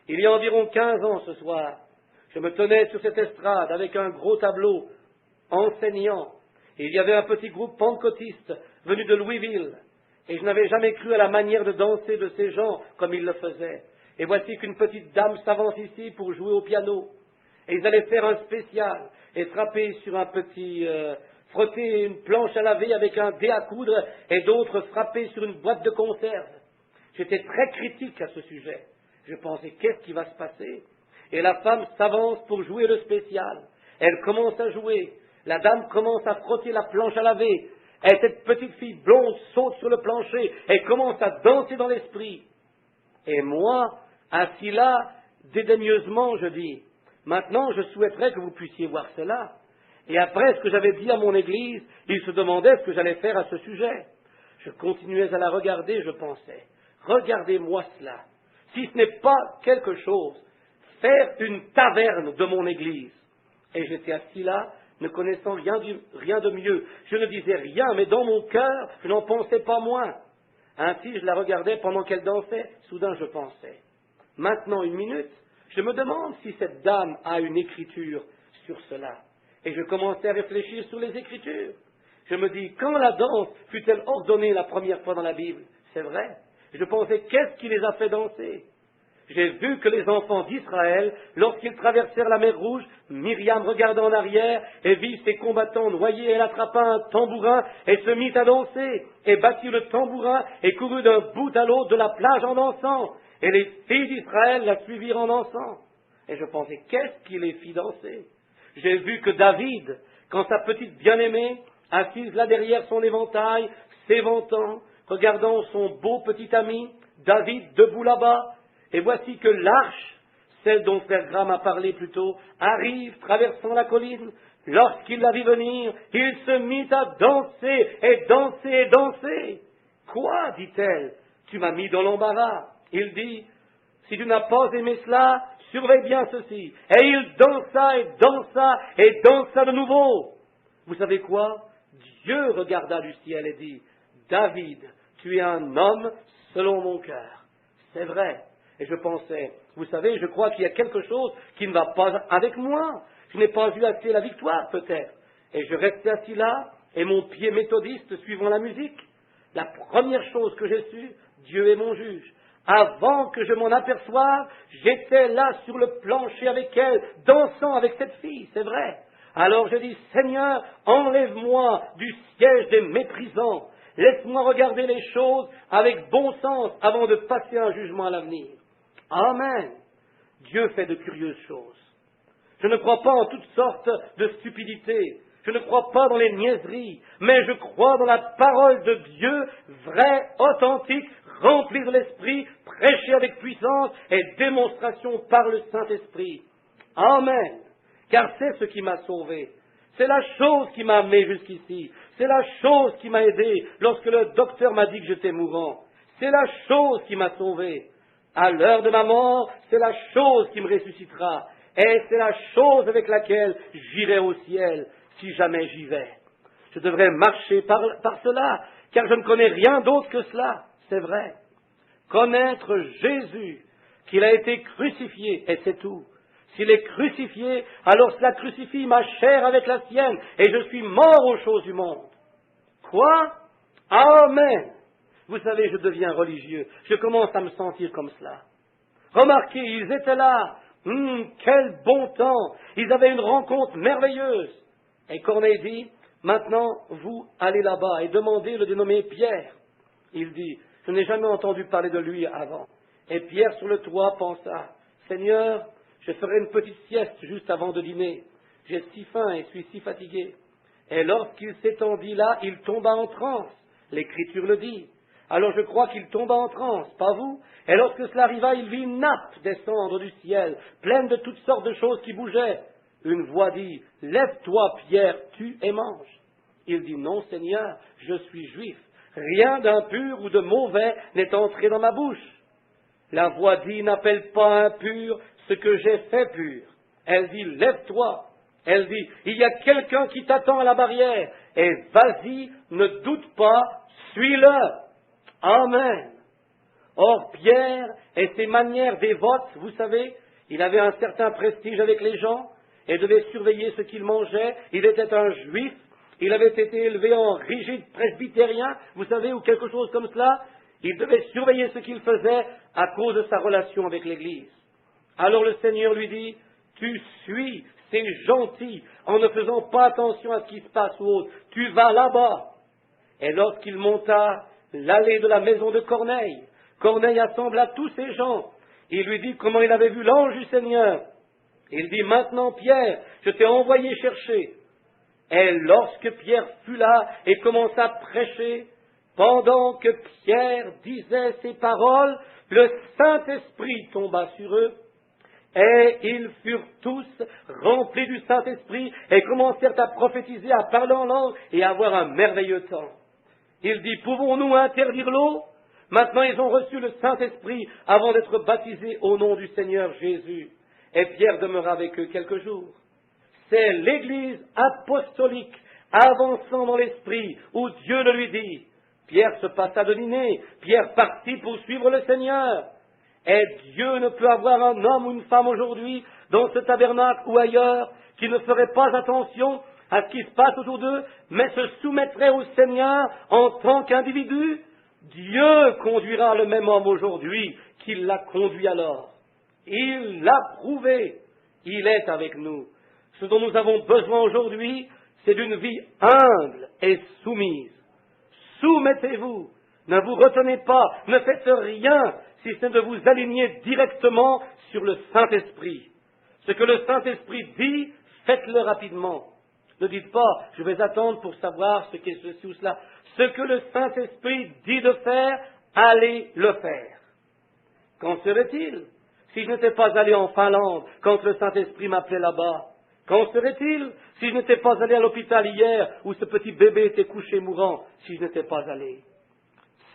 Il y a environ 15 ans ce soir, je me tenais sur cette estrade avec un gros tableau enseignant. Et il y avait un petit groupe pentecôtiste venu de Louisville. Et je n'avais jamais cru à la manière de danser de ces gens comme ils le faisaient. Et voici qu'une petite dame s'avance ici pour jouer au piano. Et ils allaient faire un spécial et frapper sur un petit... frotter une planche à laver avec un dé à coudre et d'autres frapper sur une boîte de conserve. J'étais très critique à ce sujet. Je pensais, qu'est-ce qui va se passer? Et la femme s'avance pour jouer le spécial. Elle commence à jouer. La dame commence à frotter la planche à laver. Et cette petite fille blonde saute sur le plancher et commence à danser dans l'esprit. Et moi, assis là, dédaigneusement, je dis, maintenant je souhaiterais que vous puissiez voir cela. Et après ce que j'avais dit à mon église, ils se demandaient ce que j'allais faire à ce sujet. Je continuais à la regarder, je pensais, regardez-moi cela. Si ce n'est pas quelque chose, faire une taverne de mon église. Et j'étais assis là, ne connaissant rien de mieux. Je ne disais rien, mais dans mon cœur, je n'en pensais pas moins. Ainsi, je la regardais pendant qu'elle dansait. Soudain, je pensais, maintenant 1 minute, je me demande si cette dame a une écriture sur cela. Et je commençais à réfléchir sur les Écritures. Je me dis, quand la danse fut-elle ordonnée la première fois dans la Bible? C'est vrai. Je pensais, qu'est-ce qui les a fait danser? J'ai vu que les enfants d'Israël, lorsqu'ils traversèrent la mer Rouge, Myriam regarda en arrière et vit ses combattants noyés. Elle attrapa un tambourin et se mit à danser, et battit le tambourin et courut d'un bout à l'autre de la plage en dansant. Et les filles d'Israël la suivirent en dansant. Et je pensais, qu'est-ce qui les fit danser? J'ai vu que David, quand sa petite bien-aimée, assise là derrière son éventail, s'éventant, regardant son beau petit ami, David debout là-bas, et voici que l'arche, celle dont frère Graham a parlé plus tôt, arrive traversant la colline. Lorsqu'il la vit venir, il se mit à danser, et danser, et danser. Quoi, dit-elle, tu m'as mis dans l'embarras. Il dit, si tu n'as pas aimé cela, surveille bien ceci. Et il dansa et dansa et dansa de nouveau. Vous savez quoi? Dieu regarda du ciel et dit, David, tu es un homme selon mon cœur. C'est vrai. Et je pensais, vous savez, je crois qu'il y a quelque chose qui ne va pas avec moi. Je n'ai pas eu assez la victoire, peut-être. Et je restais assis là, et mon pied méthodiste suivant la musique. La première chose que j'ai su, Dieu est mon juge. Avant que je m'en aperçoive, j'étais là sur le plancher avec elle, dansant avec cette fille, c'est vrai. Alors je dis, Seigneur, enlève-moi du siège des méprisants. Laisse-moi regarder les choses avec bon sens avant de passer un jugement à l'avenir. Amen. Dieu fait de curieuses choses. Je ne crois pas en toutes sortes de stupidités. Je ne crois pas dans les niaiseries, mais je crois dans la parole de Dieu, vraie, authentique, remplie de l'Esprit, prêchée avec puissance et démonstration par le Saint-Esprit. Amen. Car c'est ce qui m'a sauvé. C'est la chose qui m'a amené jusqu'ici. C'est la chose qui m'a aidé lorsque le docteur m'a dit que j'étais mourant. C'est la chose qui m'a sauvé. À l'heure de ma mort, c'est la chose qui me ressuscitera. Et c'est la chose avec laquelle j'irai au ciel, si jamais j'y vais. Je devrais marcher par cela, car je ne connais rien d'autre que cela. C'est vrai. Connaître Jésus, qu'il a été crucifié, et c'est tout. S'il est crucifié, alors cela crucifie ma chair avec la sienne, et je suis mort aux choses du monde. Quoi? Amen. Vous savez, je deviens religieux. Je commence à me sentir comme cela. Remarquez, ils étaient là. Quel bon temps. Ils avaient une rencontre merveilleuse. Et Corneille dit, maintenant, vous allez là-bas et demandez le dénommé Pierre. Il dit, je n'ai jamais entendu parler de lui avant. Et Pierre sur le toit pensa, Seigneur, je ferai une petite sieste juste avant de dîner. J'ai si faim et suis si fatigué. Et lorsqu'il s'étendit là, il tomba en transe. L'Écriture le dit. Alors je crois qu'il tomba en transe, pas vous? Et lorsque cela arriva, il vit une nappe descendre du ciel, pleine de toutes sortes de choses qui bougeaient. Une voix dit, lève-toi, Pierre, tue et mange. Il dit, non, Seigneur, je suis juif. Rien d'impur ou de mauvais n'est entré dans ma bouche. La voix dit, n'appelle pas impur ce que j'ai fait pur. Elle dit, lève-toi. Elle dit, il y a quelqu'un qui t'attend à la barrière. Et vas-y, ne doute pas, suis-le. Amen. Or, Pierre et ses manières dévotes, vous savez, il avait un certain prestige avec les gens et devait surveiller ce qu'il mangeait. Il était un juif. Il avait été élevé en rigide presbytérien, vous savez, ou quelque chose comme cela. Il devait surveiller ce qu'il faisait à cause de sa relation avec l'Église. Alors le Seigneur lui dit, tu suis, c'est gentil, en ne faisant pas attention à ce qui se passe ou autre. Tu vas là-bas. Et lorsqu'il monta l'allée de la maison de Corneille, Corneille assembla tous ces gens. Il lui dit comment il avait vu l'ange du Seigneur. Il dit, maintenant Pierre, je t'ai envoyé chercher. Et lorsque Pierre fut là et commença à prêcher, pendant que Pierre disait ces paroles, le Saint-Esprit tomba sur eux, et ils furent tous remplis du Saint-Esprit et commencèrent à prophétiser, à parler en langue et à avoir un merveilleux temps. Il dit, pouvons-nous interdire l'eau? Maintenant ils ont reçu le Saint-Esprit avant d'être baptisés au nom du Seigneur Jésus. Et Pierre demeura avec eux quelques jours. C'est l'Église apostolique avançant dans l'Esprit où Dieu le lui dit. Pierre se passa de dîner, Pierre partit pour suivre le Seigneur. Et Dieu ne peut avoir un homme ou une femme aujourd'hui, dans ce tabernacle ou ailleurs, qui ne ferait pas attention à ce qui se passe autour d'eux, mais se soumettrait au Seigneur en tant qu'individu. Dieu conduira le même homme aujourd'hui qu'il l'a conduit alors. Il l'a prouvé. Il est avec nous. Ce dont nous avons besoin aujourd'hui, c'est d'une vie humble et soumise. Soumettez-vous. Ne vous retenez pas. Ne faites rien si ce n'est de vous aligner directement sur le Saint-Esprit. Ce que le Saint-Esprit dit, faites-le rapidement. Ne dites pas, je vais attendre pour savoir ce qu'est ceci ou cela. Ce que le Saint-Esprit dit de faire, allez le faire. Qu'en serait-il si je n'étais pas allé en Finlande quand le Saint-Esprit m'appelait là-bas? Qu'en serait-il si je n'étais pas allé à l'hôpital hier où ce petit bébé était couché mourant, si je n'étais pas allé?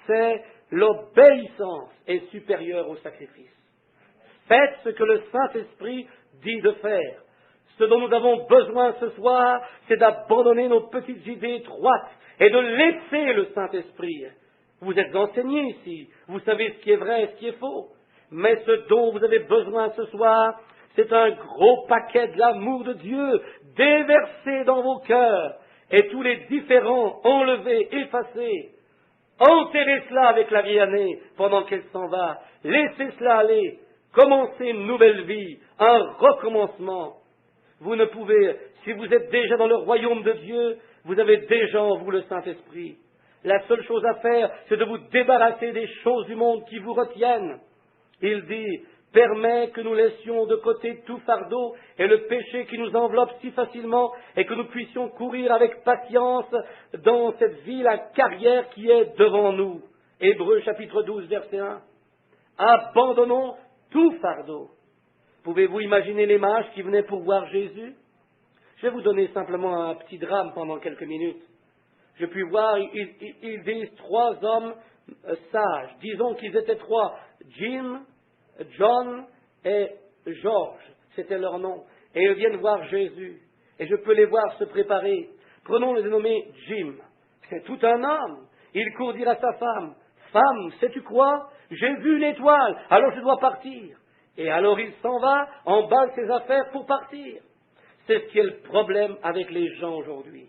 C'est l'obéissance est supérieure au sacrifice. Faites ce que le Saint-Esprit dit de faire. Ce dont nous avons besoin ce soir, c'est d'abandonner nos petites idées étroites et de laisser le Saint-Esprit. Vous êtes enseignés ici, vous savez ce qui est vrai et ce qui est faux. Mais ce dont vous avez besoin ce soir, c'est un gros paquet de l'amour de Dieu déversé dans vos cœurs et tous les différends enlevés, effacés. Enterrez cela avec la vieille année pendant qu'elle s'en va. Laissez cela aller. Commencez une nouvelle vie, un recommencement. Vous ne pouvez, si vous êtes déjà dans le royaume de Dieu, vous avez déjà en vous le Saint-Esprit. La seule chose à faire, c'est de vous débarrasser des choses du monde qui vous retiennent. Il dit, permet que nous laissions de côté tout fardeau et le péché qui nous enveloppe si facilement et que nous puissions courir avec patience dans cette vie, la carrière qui est devant nous. Hébreux chapitre 12, verset 1. Abandonnons tout fardeau. Pouvez-vous imaginer les mages qui venaient pour voir Jésus? Je vais vous donner simplement un petit drame pendant quelques minutes. Je puis voir, ils disent 3 hommes sages. Disons qu'ils étaient 3. Jim, John et George, c'était leur nom. Et ils viennent voir Jésus. Et je peux les voir se préparer. Prenons le dénommé Jim. C'est tout un homme. Il court dire à sa femme, « Femme, sais-tu quoi? J'ai vu une étoile, alors je dois partir. » Et alors il s'en va, emballe ses affaires pour partir. C'est ce qui est le problème avec les gens aujourd'hui.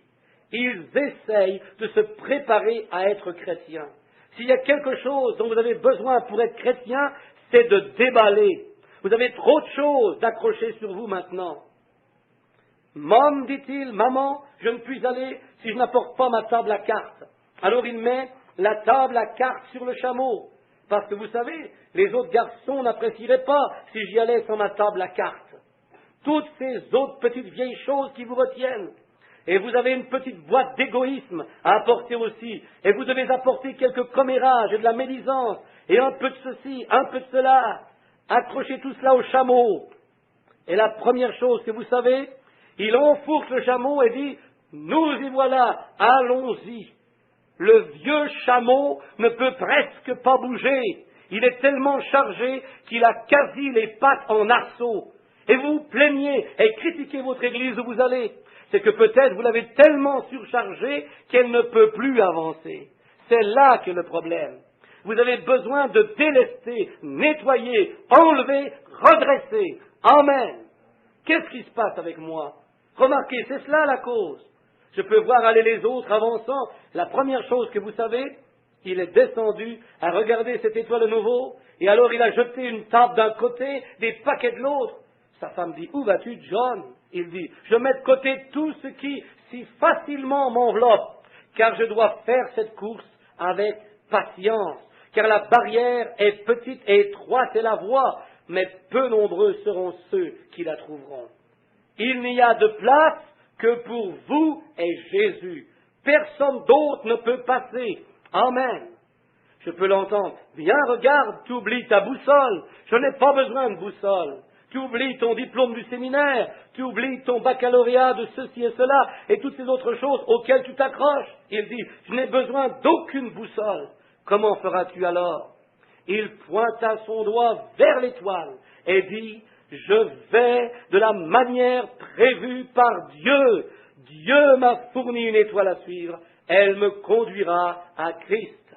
Ils essayent de se préparer à être chrétiens. S'il y a quelque chose dont vous avez besoin pour être chrétien, c'est de déballer. Vous avez trop de choses d'accrocher sur vous maintenant. Mom, dit-il, maman, je ne puis aller si je n'apporte pas ma table à cartes. Alors il met la table à cartes sur le chameau. Parce que vous savez, les autres garçons n'apprécieraient pas si j'y allais sans ma table à cartes. Toutes ces autres petites vieilles choses qui vous retiennent. Et vous avez une petite boîte d'égoïsme à apporter aussi. Et vous devez apporter quelques commérages et de la médisance. Et un peu de ceci, un peu de cela. Accrochez tout cela au chameau. Et la première chose que vous savez, il enfourche le chameau et dit, nous y voilà, allons-y. Le vieux chameau ne peut presque pas bouger. Il est tellement chargé qu'il a quasi les pattes en arceaux. Et vous vous plaignez et critiquez votre église où vous allez. C'est que peut-être vous l'avez tellement surchargée qu'elle ne peut plus avancer. C'est là qu'est le problème. Vous avez besoin de délester, nettoyer, enlever, redresser. Amen. Qu'est-ce qui se passe avec moi? Remarquez, c'est cela la cause. Je peux voir aller les autres avançant. La première chose que vous savez, il est descendu à regarder cette étoile de nouveau, et alors il a jeté une table d'un côté, des paquets de l'autre. Sa femme dit, où vas-tu, John? Il dit, je mets de côté tout ce qui si facilement m'enveloppe, car je dois faire cette course avec patience, car la barrière est petite et étroite est la voie, mais peu nombreux seront ceux qui la trouveront. Il n'y a de place que pour vous et Jésus. Personne d'autre ne peut passer. Amen. Je peux l'entendre. Bien, regarde, tu oublies ta boussole. Je n'ai pas besoin de boussole. Tu oublies ton diplôme du séminaire. Tu oublies ton baccalauréat de ceci et cela et toutes ces autres choses auxquelles tu t'accroches. Il dit, je n'ai besoin d'aucune boussole. Comment feras-tu alors? Il pointa son doigt vers l'étoile et dit, je vais de la manière prévue par Dieu. Dieu m'a fourni une étoile à suivre. Elle me conduira à Christ.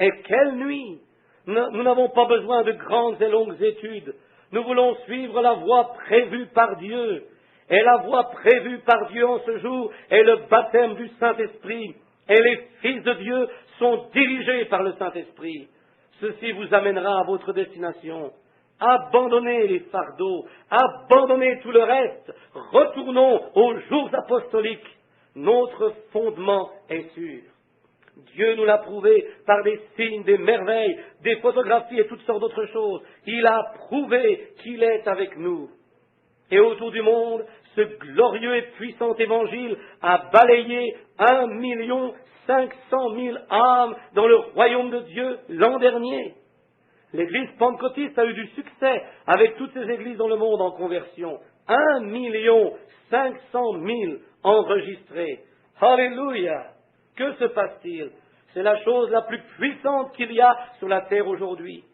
Et quelle nuit! Nous n'avons pas besoin de grandes et longues études. Nous voulons suivre la voie prévue par Dieu. Et la voie prévue par Dieu en ce jour est le baptême du Saint-Esprit. Et les fils de Dieu sont dirigés par le Saint-Esprit. Ceci vous amènera à votre destination. Abandonnez les fardeaux, abandonnez tout le reste, retournons aux jours apostoliques. Notre fondement est sûr. Dieu nous l'a prouvé par des signes, des merveilles, des photographies et toutes sortes d'autres choses. Il a prouvé qu'il est avec nous. Et autour du monde, ce glorieux et puissant évangile a balayé 1 500 000 âmes dans le royaume de Dieu l'an dernier. L'église pentecôtiste a eu du succès avec toutes ces églises dans le monde en conversion. 1 500 000 enregistrés. Alléluia! Que se passe-t-il? C'est la chose la plus puissante qu'il y a sur la terre aujourd'hui.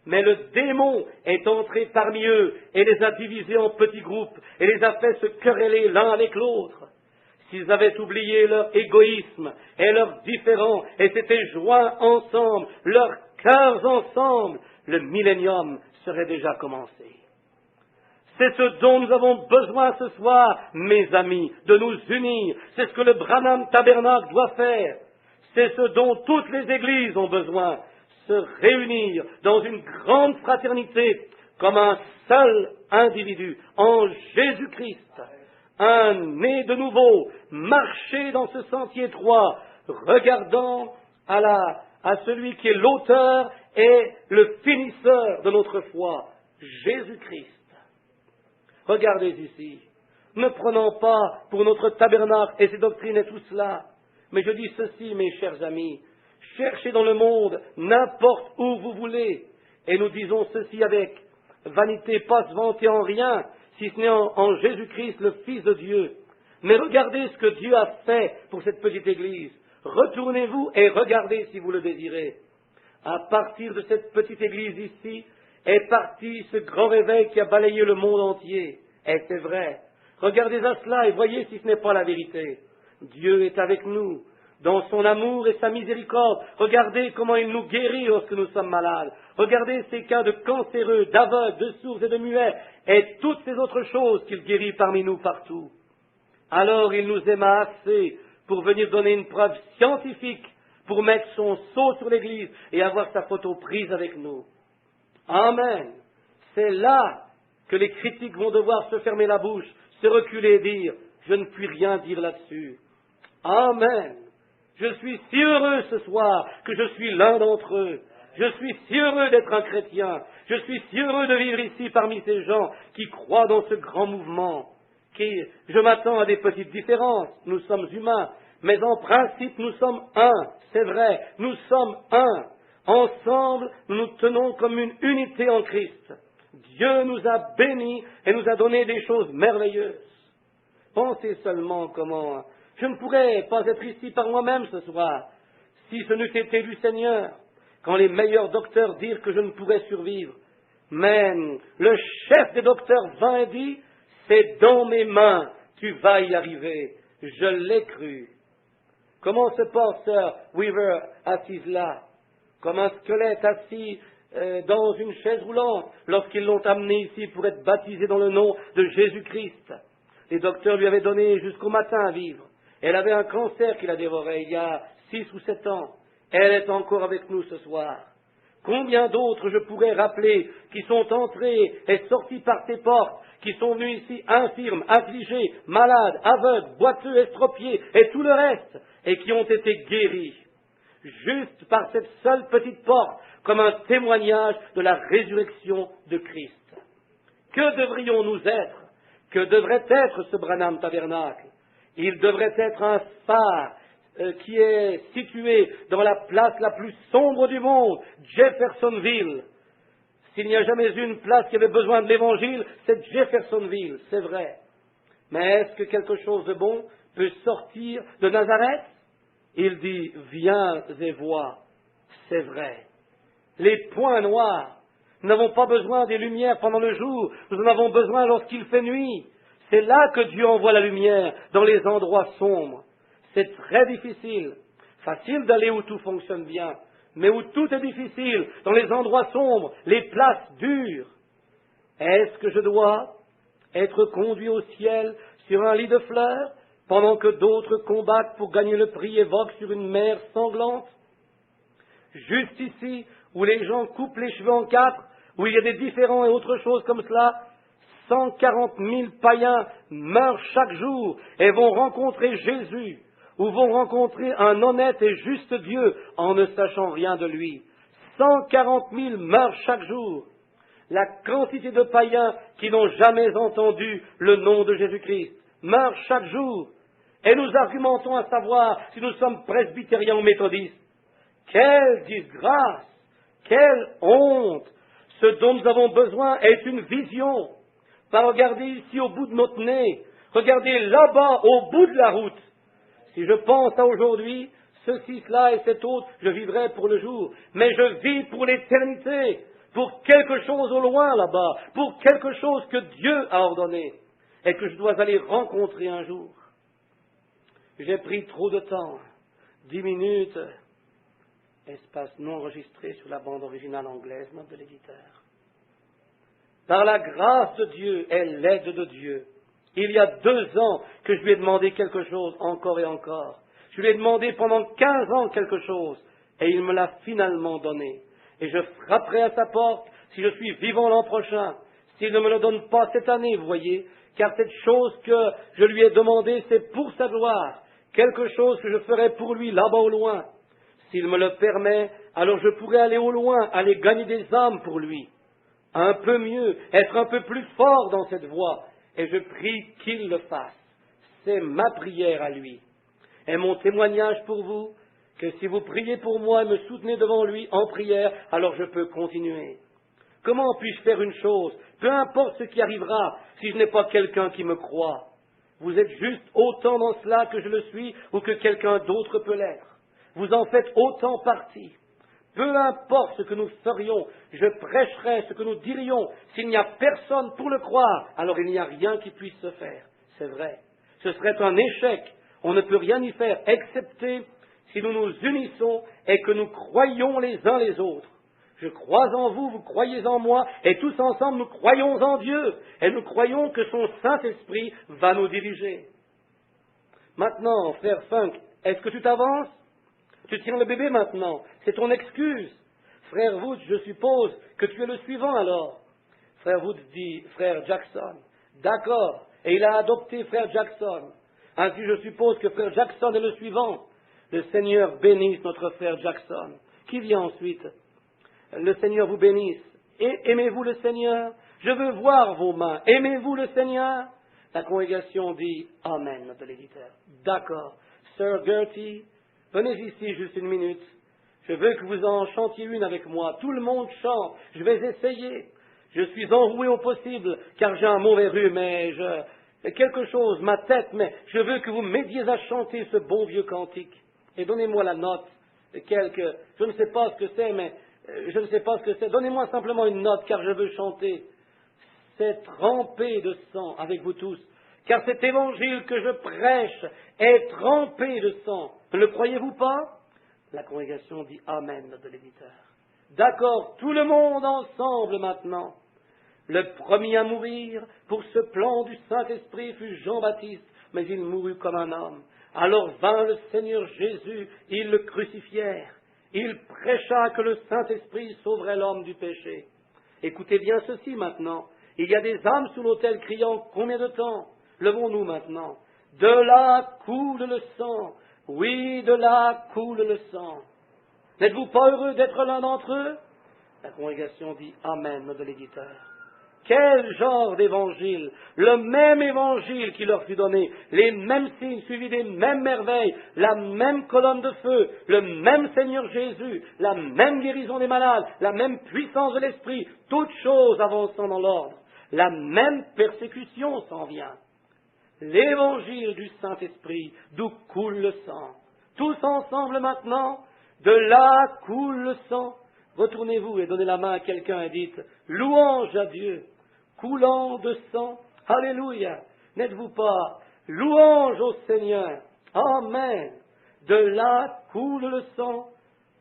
Mais le démon est entré parmi eux et les a divisés en petits groupes et les a fait se quereller l'un avec l'autre. S'ils avaient oublié leur égoïsme et leurs différends et s'étaient joints ensemble, leurs cœurs ensemble, le millénium serait déjà commencé. C'est ce dont nous avons besoin ce soir, mes amis, de nous unir. C'est ce que le Branham Tabernacle doit faire. C'est ce dont toutes les églises ont besoin, se réunir dans une grande fraternité comme un seul individu, en Jésus-Christ. Un né de nouveau, marcher dans ce sentier étroit, regardant à celui qui est l'auteur et le finisseur de notre foi, Jésus-Christ. Regardez ici, ne prenons pas pour notre tabernacle et ses doctrines et tout cela, mais je dis ceci, mes chers amis, cherchez dans le monde n'importe où vous voulez, et nous disons ceci avec vanité, pas se vanter en rien, si ce n'est en Jésus-Christ, le Fils de Dieu. Mais regardez ce que Dieu a fait pour cette petite église. Retournez-vous et regardez si vous le désirez. À partir de cette petite église ici, est parti ce grand réveil qui a balayé le monde entier. Et c'est vrai. Regardez à cela et voyez si ce n'est pas la vérité. Dieu est avec nous, dans son amour et sa miséricorde. Regardez comment il nous guérit lorsque nous sommes malades. Regardez ces cas de cancéreux, d'aveugles, de sourds et de muets, et toutes ces autres choses qu'il guérit parmi nous partout. Alors il nous aima assez pour venir donner une preuve scientifique, pour mettre son sceau sur l'Église et avoir sa photo prise avec nous. Amen. C'est là que les critiques vont devoir se fermer la bouche, se reculer et dire « Je ne puis rien dire là-dessus ». Amen. Je suis si heureux ce soir que je suis l'un d'entre eux. Je suis si heureux d'être un chrétien. Je suis si heureux de vivre ici parmi ces gens qui croient dans ce grand mouvement. Je m'attends à des petites différences. Nous sommes humains. Mais en principe, nous sommes un. C'est vrai. Nous sommes un. Ensemble, nous nous tenons comme une unité en Christ. Dieu nous a bénis et nous a donné des choses merveilleuses. Pensez seulement comment je ne pourrais pas être ici par moi-même ce soir si ce n'eût été du Seigneur, quand les meilleurs docteurs dirent que je ne pourrais survivre. Mais le chef des docteurs vint et dit « C'est dans mes mains, tu vas y arriver. » Je l'ai cru. Comment se porte Sir Weaver assise là, comme un squelette assis dans une chaise roulante, lorsqu'ils l'ont amené ici pour être baptisé dans le nom de Jésus-Christ. Les docteurs lui avaient donné jusqu'au matin à vivre. Elle avait un cancer qui la dévorait il y a 6 ou 7 ans. Elle est encore avec nous ce soir. Combien d'autres je pourrais rappeler qui sont entrés et sortis par tes portes, qui sont venus ici infirmes, affligés, malades, aveugles, boiteux, estropiés et tout le reste, et qui ont été guéris, juste par cette seule petite porte, comme un témoignage de la résurrection de Christ. Que devrions-nous être? Que devrait être ce Branham Tabernacle? Il devrait être un phare qui est situé dans la place la plus sombre du monde, Jeffersonville. S'il n'y a jamais eu une place qui avait besoin de l'Évangile, c'est Jeffersonville, c'est vrai. Mais est-ce que quelque chose de bon peut sortir de Nazareth? Il dit, viens et vois, c'est vrai. Les points noirs, nous n'avons pas besoin des lumières pendant le jour, nous en avons besoin lorsqu'il fait nuit. C'est là que Dieu envoie la lumière, dans les endroits sombres. C'est très difficile, facile d'aller où tout fonctionne bien, mais où tout est difficile, dans les endroits sombres, les places dures. Est-ce que je dois être conduit au ciel sur un lit de fleurs, pendant que d'autres combattent pour gagner le prix et voguent sur une mer sanglante? Juste ici, où les gens coupent les cheveux en 4, où il y a des différends et autre chose comme cela, 140 000 païens meurent chaque jour et vont rencontrer Jésus, ou vont rencontrer un honnête et juste Dieu en ne sachant rien de lui. 140 000 meurent chaque jour. La quantité de païens qui n'ont jamais entendu le nom de Jésus-Christ meurent chaque jour. Et nous argumentons à savoir si nous sommes presbytériens ou méthodistes. Quelle disgrâce! Quelle honte! Ce dont nous avons besoin est une vision. Pas regarder ici au bout de notre nez, regardez là-bas au bout de la route. Si je pense à aujourd'hui, ceci, cela et cet autre, je vivrai pour le jour, mais je vis pour l'éternité pour quelque chose au loin là-bas, pour quelque chose que Dieu a ordonné et que je dois aller rencontrer un jour. J'ai pris trop de temps, 10 minutes, espace non enregistré sur la bande originale anglaise, note de l'éditeur. Par la grâce de Dieu et l'aide de Dieu, il y a 2 ans que je lui ai demandé quelque chose encore et encore. Je lui ai demandé pendant 15 ans quelque chose et il me l'a finalement donné. Et je frapperai à sa porte si je suis vivant l'an prochain, s'il ne me le donne pas cette année, vous voyez, car cette chose que je lui ai demandée, c'est pour sa gloire, quelque chose que je ferai pour lui là-bas au loin. S'il me le permet, alors je pourrai aller au loin, aller gagner des âmes pour lui. Un peu mieux, être un peu plus fort dans cette voie, et je prie qu'il le fasse. C'est ma prière à lui. Et mon témoignage pour vous, que si vous priez pour moi et me soutenez devant lui en prière, alors je peux continuer. Comment puis-je faire une chose, peu importe ce qui arrivera, si je n'ai pas quelqu'un qui me croit? Vous êtes juste autant dans cela que je le suis ou que quelqu'un d'autre peut l'être. Vous en faites autant partie. Peu importe ce que nous ferions, je prêcherais ce que nous dirions. S'il n'y a personne pour le croire, alors il n'y a rien qui puisse se faire. C'est vrai. Ce serait un échec. On ne peut rien y faire, excepté si nous nous unissons et que nous croyons les uns les autres. Je crois en vous, vous croyez en moi, et tous ensemble nous croyons en Dieu, et nous croyons que son Saint-Esprit va nous diriger. Maintenant, frère Funk, est-ce que tu t'avances? Tu tiens le bébé maintenant, c'est ton excuse. Frère Woods, je suppose que tu es le suivant alors. Frère Woods dit, frère Jackson, d'accord, et il a adopté frère Jackson. Ainsi je suppose que frère Jackson est le suivant. Le Seigneur bénisse notre frère Jackson. Qui vient ensuite? Le Seigneur vous bénisse. Et aimez-vous le Seigneur? Je veux voir vos mains. Aimez-vous le Seigneur? La congrégation dit Amen, notre l'éditeur. D'accord. Sir Gertie, venez ici juste une minute. Je veux que vous en chantiez une avec moi. Tout le monde chante. Je vais essayer. Je suis enroué au possible, car j'ai un mauvais rhume, mais quelque chose, ma tête, mais je veux que vous m'aidiez à chanter ce bon vieux cantique. Et donnez-moi la note. Je ne sais pas ce que c'est, mais je ne sais pas ce que c'est. Donnez-moi simplement une note, car je veux chanter. C'est trempé de sang avec vous tous, car cet évangile que je prêche est trempé de sang. Ne le croyez-vous pas? La congrégation dit Amen de l'éditeur. D'accord, tout le monde ensemble maintenant. Le premier à mourir pour ce plan du Saint-Esprit fut Jean-Baptiste, mais il mourut comme un homme. Alors vint le Seigneur Jésus, ils le crucifièrent. Il prêcha que le Saint-Esprit sauverait l'homme du péché. Écoutez bien ceci maintenant. Il y a des âmes sous l'autel criant combien de temps? Levons-nous maintenant. De là coule le sang. Oui, de là coule le sang. N'êtes-vous pas heureux d'être l'un d'entre eux? La congrégation dit Amen de l'éditeur. Quel genre d'évangile? Le même évangile qui leur fut donné, les mêmes signes suivis des mêmes merveilles, la même colonne de feu, le même Seigneur Jésus, la même guérison des malades, la même puissance de l'Esprit, toutes choses avançant dans l'ordre. La même persécution s'en vient. L'évangile du Saint-Esprit, d'où coule le sang. Tous ensemble maintenant, de là coule le sang. Retournez-vous et donnez la main à quelqu'un et dites « Louange à Dieu, coulant de sang, Alléluia ». N'êtes-vous pas « Louange au Seigneur, Amen ». De là coule le sang.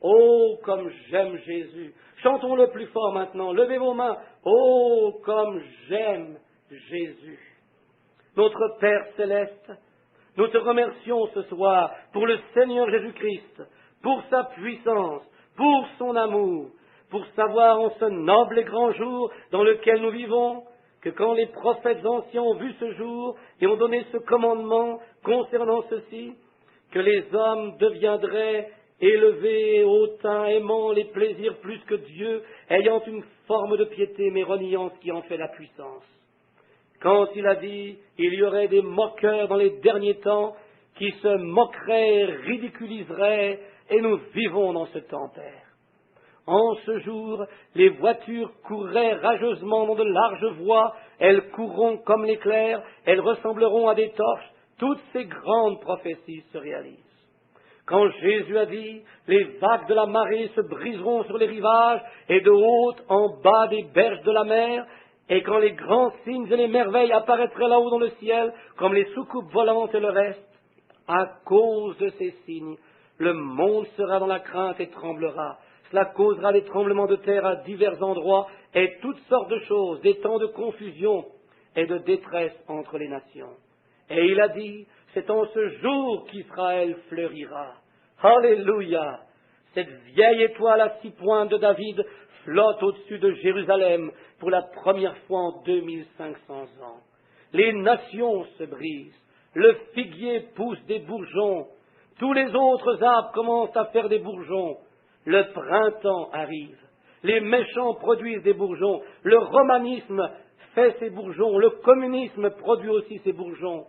Oh, comme j'aime Jésus. Chantons le plus fort maintenant. Levez vos mains. Oh, comme j'aime Jésus. Notre Père céleste, nous te remercions ce soir pour le Seigneur Jésus-Christ, pour sa puissance, pour son amour, pour savoir en ce noble et grand jour dans lequel nous vivons, que quand les prophètes anciens ont vu ce jour et ont donné ce commandement concernant ceci, que les hommes deviendraient élevés, hautains, aimant les plaisirs plus que Dieu, ayant une forme de piété, mais reniant ce qui en fait la puissance. Quand il a dit, il y aurait des moqueurs dans les derniers temps qui se moqueraient, ridiculiseraient, et nous vivons dans ce temps, Père. En ce jour, les voitures courraient rageusement dans de larges voies, elles courront comme l'éclair, elles ressembleront à des torches, toutes ces grandes prophéties se réalisent. Quand Jésus a dit « Les vagues de la marée se briseront sur les rivages et de haut en bas des berges de la mer », et quand les grands signes et les merveilles apparaîtraient là-haut dans le ciel, comme les soucoupes volantes et le reste, à cause de ces signes, le monde sera dans la crainte et tremblera. Cela causera des tremblements de terre à divers endroits et toutes sortes de choses, des temps de confusion et de détresse entre les nations. Et il a dit, c'est en ce jour qu'Israël fleurira. Alléluia! Cette vieille étoile à 6 pointes de David flotte au-dessus de Jérusalem pour la première fois en 2500 ans. Les nations se brisent, le figuier pousse des bourgeons, tous les autres arbres commencent à faire des bourgeons, le printemps arrive, les méchants produisent des bourgeons, le romanisme fait ses bourgeons, le communisme produit aussi ses bourgeons,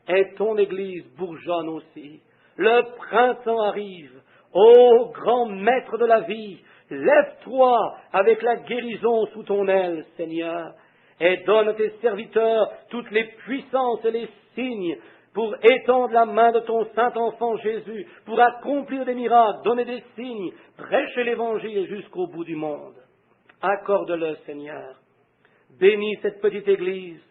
et ton Église bourgeonne aussi. Le printemps arrive, ô grand maître de la vie, lève-toi avec la guérison sous ton aile, Seigneur, et donne à tes serviteurs toutes les puissances et les signes pour étendre la main de ton saint enfant Jésus, pour accomplir des miracles, donner des signes, prêcher l'évangile jusqu'au bout du monde. Accorde-le, Seigneur. Bénis cette petite Église,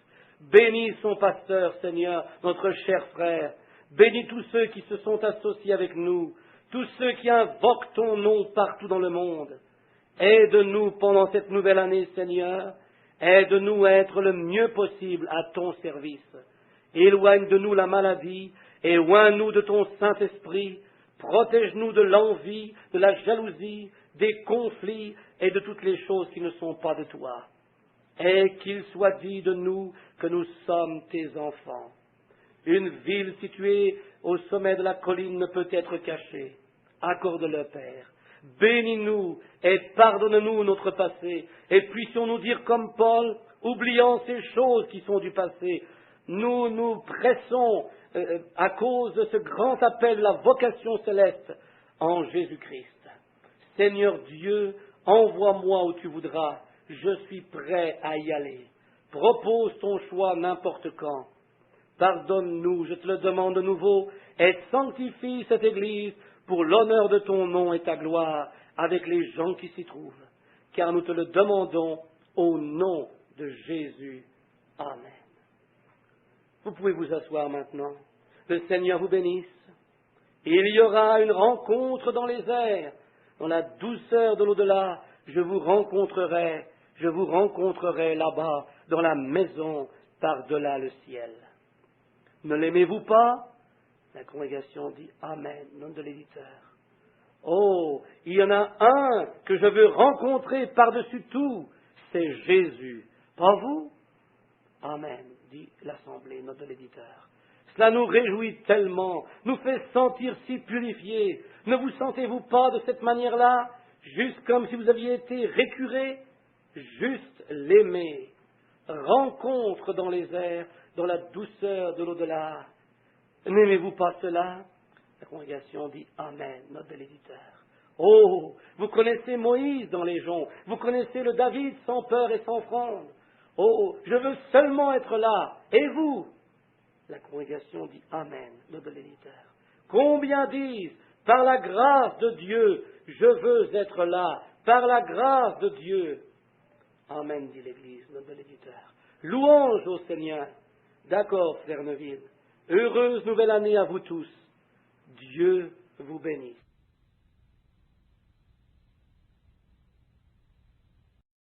bénis son pasteur, Seigneur, notre cher frère, bénis tous ceux qui se sont associés avec nous, tous ceux qui invoquent ton nom partout dans le monde. Aide-nous pendant cette nouvelle année, Seigneur. Aide-nous à être le mieux possible à ton service. Éloigne de nous la maladie, éloigne-nous de ton Saint-Esprit, protège-nous de l'envie, de la jalousie, des conflits et de toutes les choses qui ne sont pas de toi. Et qu'il soit dit de nous que nous sommes tes enfants. Une ville située au sommet de la colline ne peut être cachée. Accorde-le, Père. Bénis-nous et pardonne-nous notre passé. Et puissions-nous dire comme Paul, oubliant ces choses qui sont du passé, nous nous pressons à cause de ce grand appel de la vocation céleste en Jésus-Christ. Seigneur Dieu, envoie-moi où tu voudras. Je suis prêt à y aller. Propose ton choix n'importe quand. Pardonne-nous, je te le demande de nouveau, et sanctifie cette Église pour l'honneur de ton nom et ta gloire avec les gens qui s'y trouvent. Car nous te le demandons au nom de Jésus. Amen. Vous pouvez vous asseoir maintenant. Le Seigneur vous bénisse. Il y aura une rencontre dans les airs. Dans la douceur de l'au-delà, je vous rencontrerai là-bas, dans la maison par-delà le ciel. Ne l'aimez-vous pas? La congrégation dit Amen, nom de l'éditeur. Oh, il y en a un que je veux rencontrer par-dessus tout, c'est Jésus. Pas vous? Amen, dit l'assemblée, nom de l'éditeur. Cela nous réjouit tellement, nous fait sentir si purifiés. Ne vous sentez-vous pas de cette manière-là, juste comme si vous aviez été récuré? Juste l'aimer. Rencontre dans les airs, dans la douceur de l'au-delà. N'aimez-vous pas cela? La congrégation dit Amen, note de l'éditeur. Oh, vous connaissez Moïse dans les joncs, vous connaissez le David sans peur et sans fronde. Oh, je veux seulement être là. Et vous? La congrégation dit Amen, note de l'éditeur. Combien disent, par la grâce de Dieu, je veux être là, par la grâce de Dieu. Amen, dit l'Église, note de l'éditeur. Louange au Seigneur. D'accord, frère Neuville. Heureuse nouvelle année à vous tous. Dieu vous bénisse.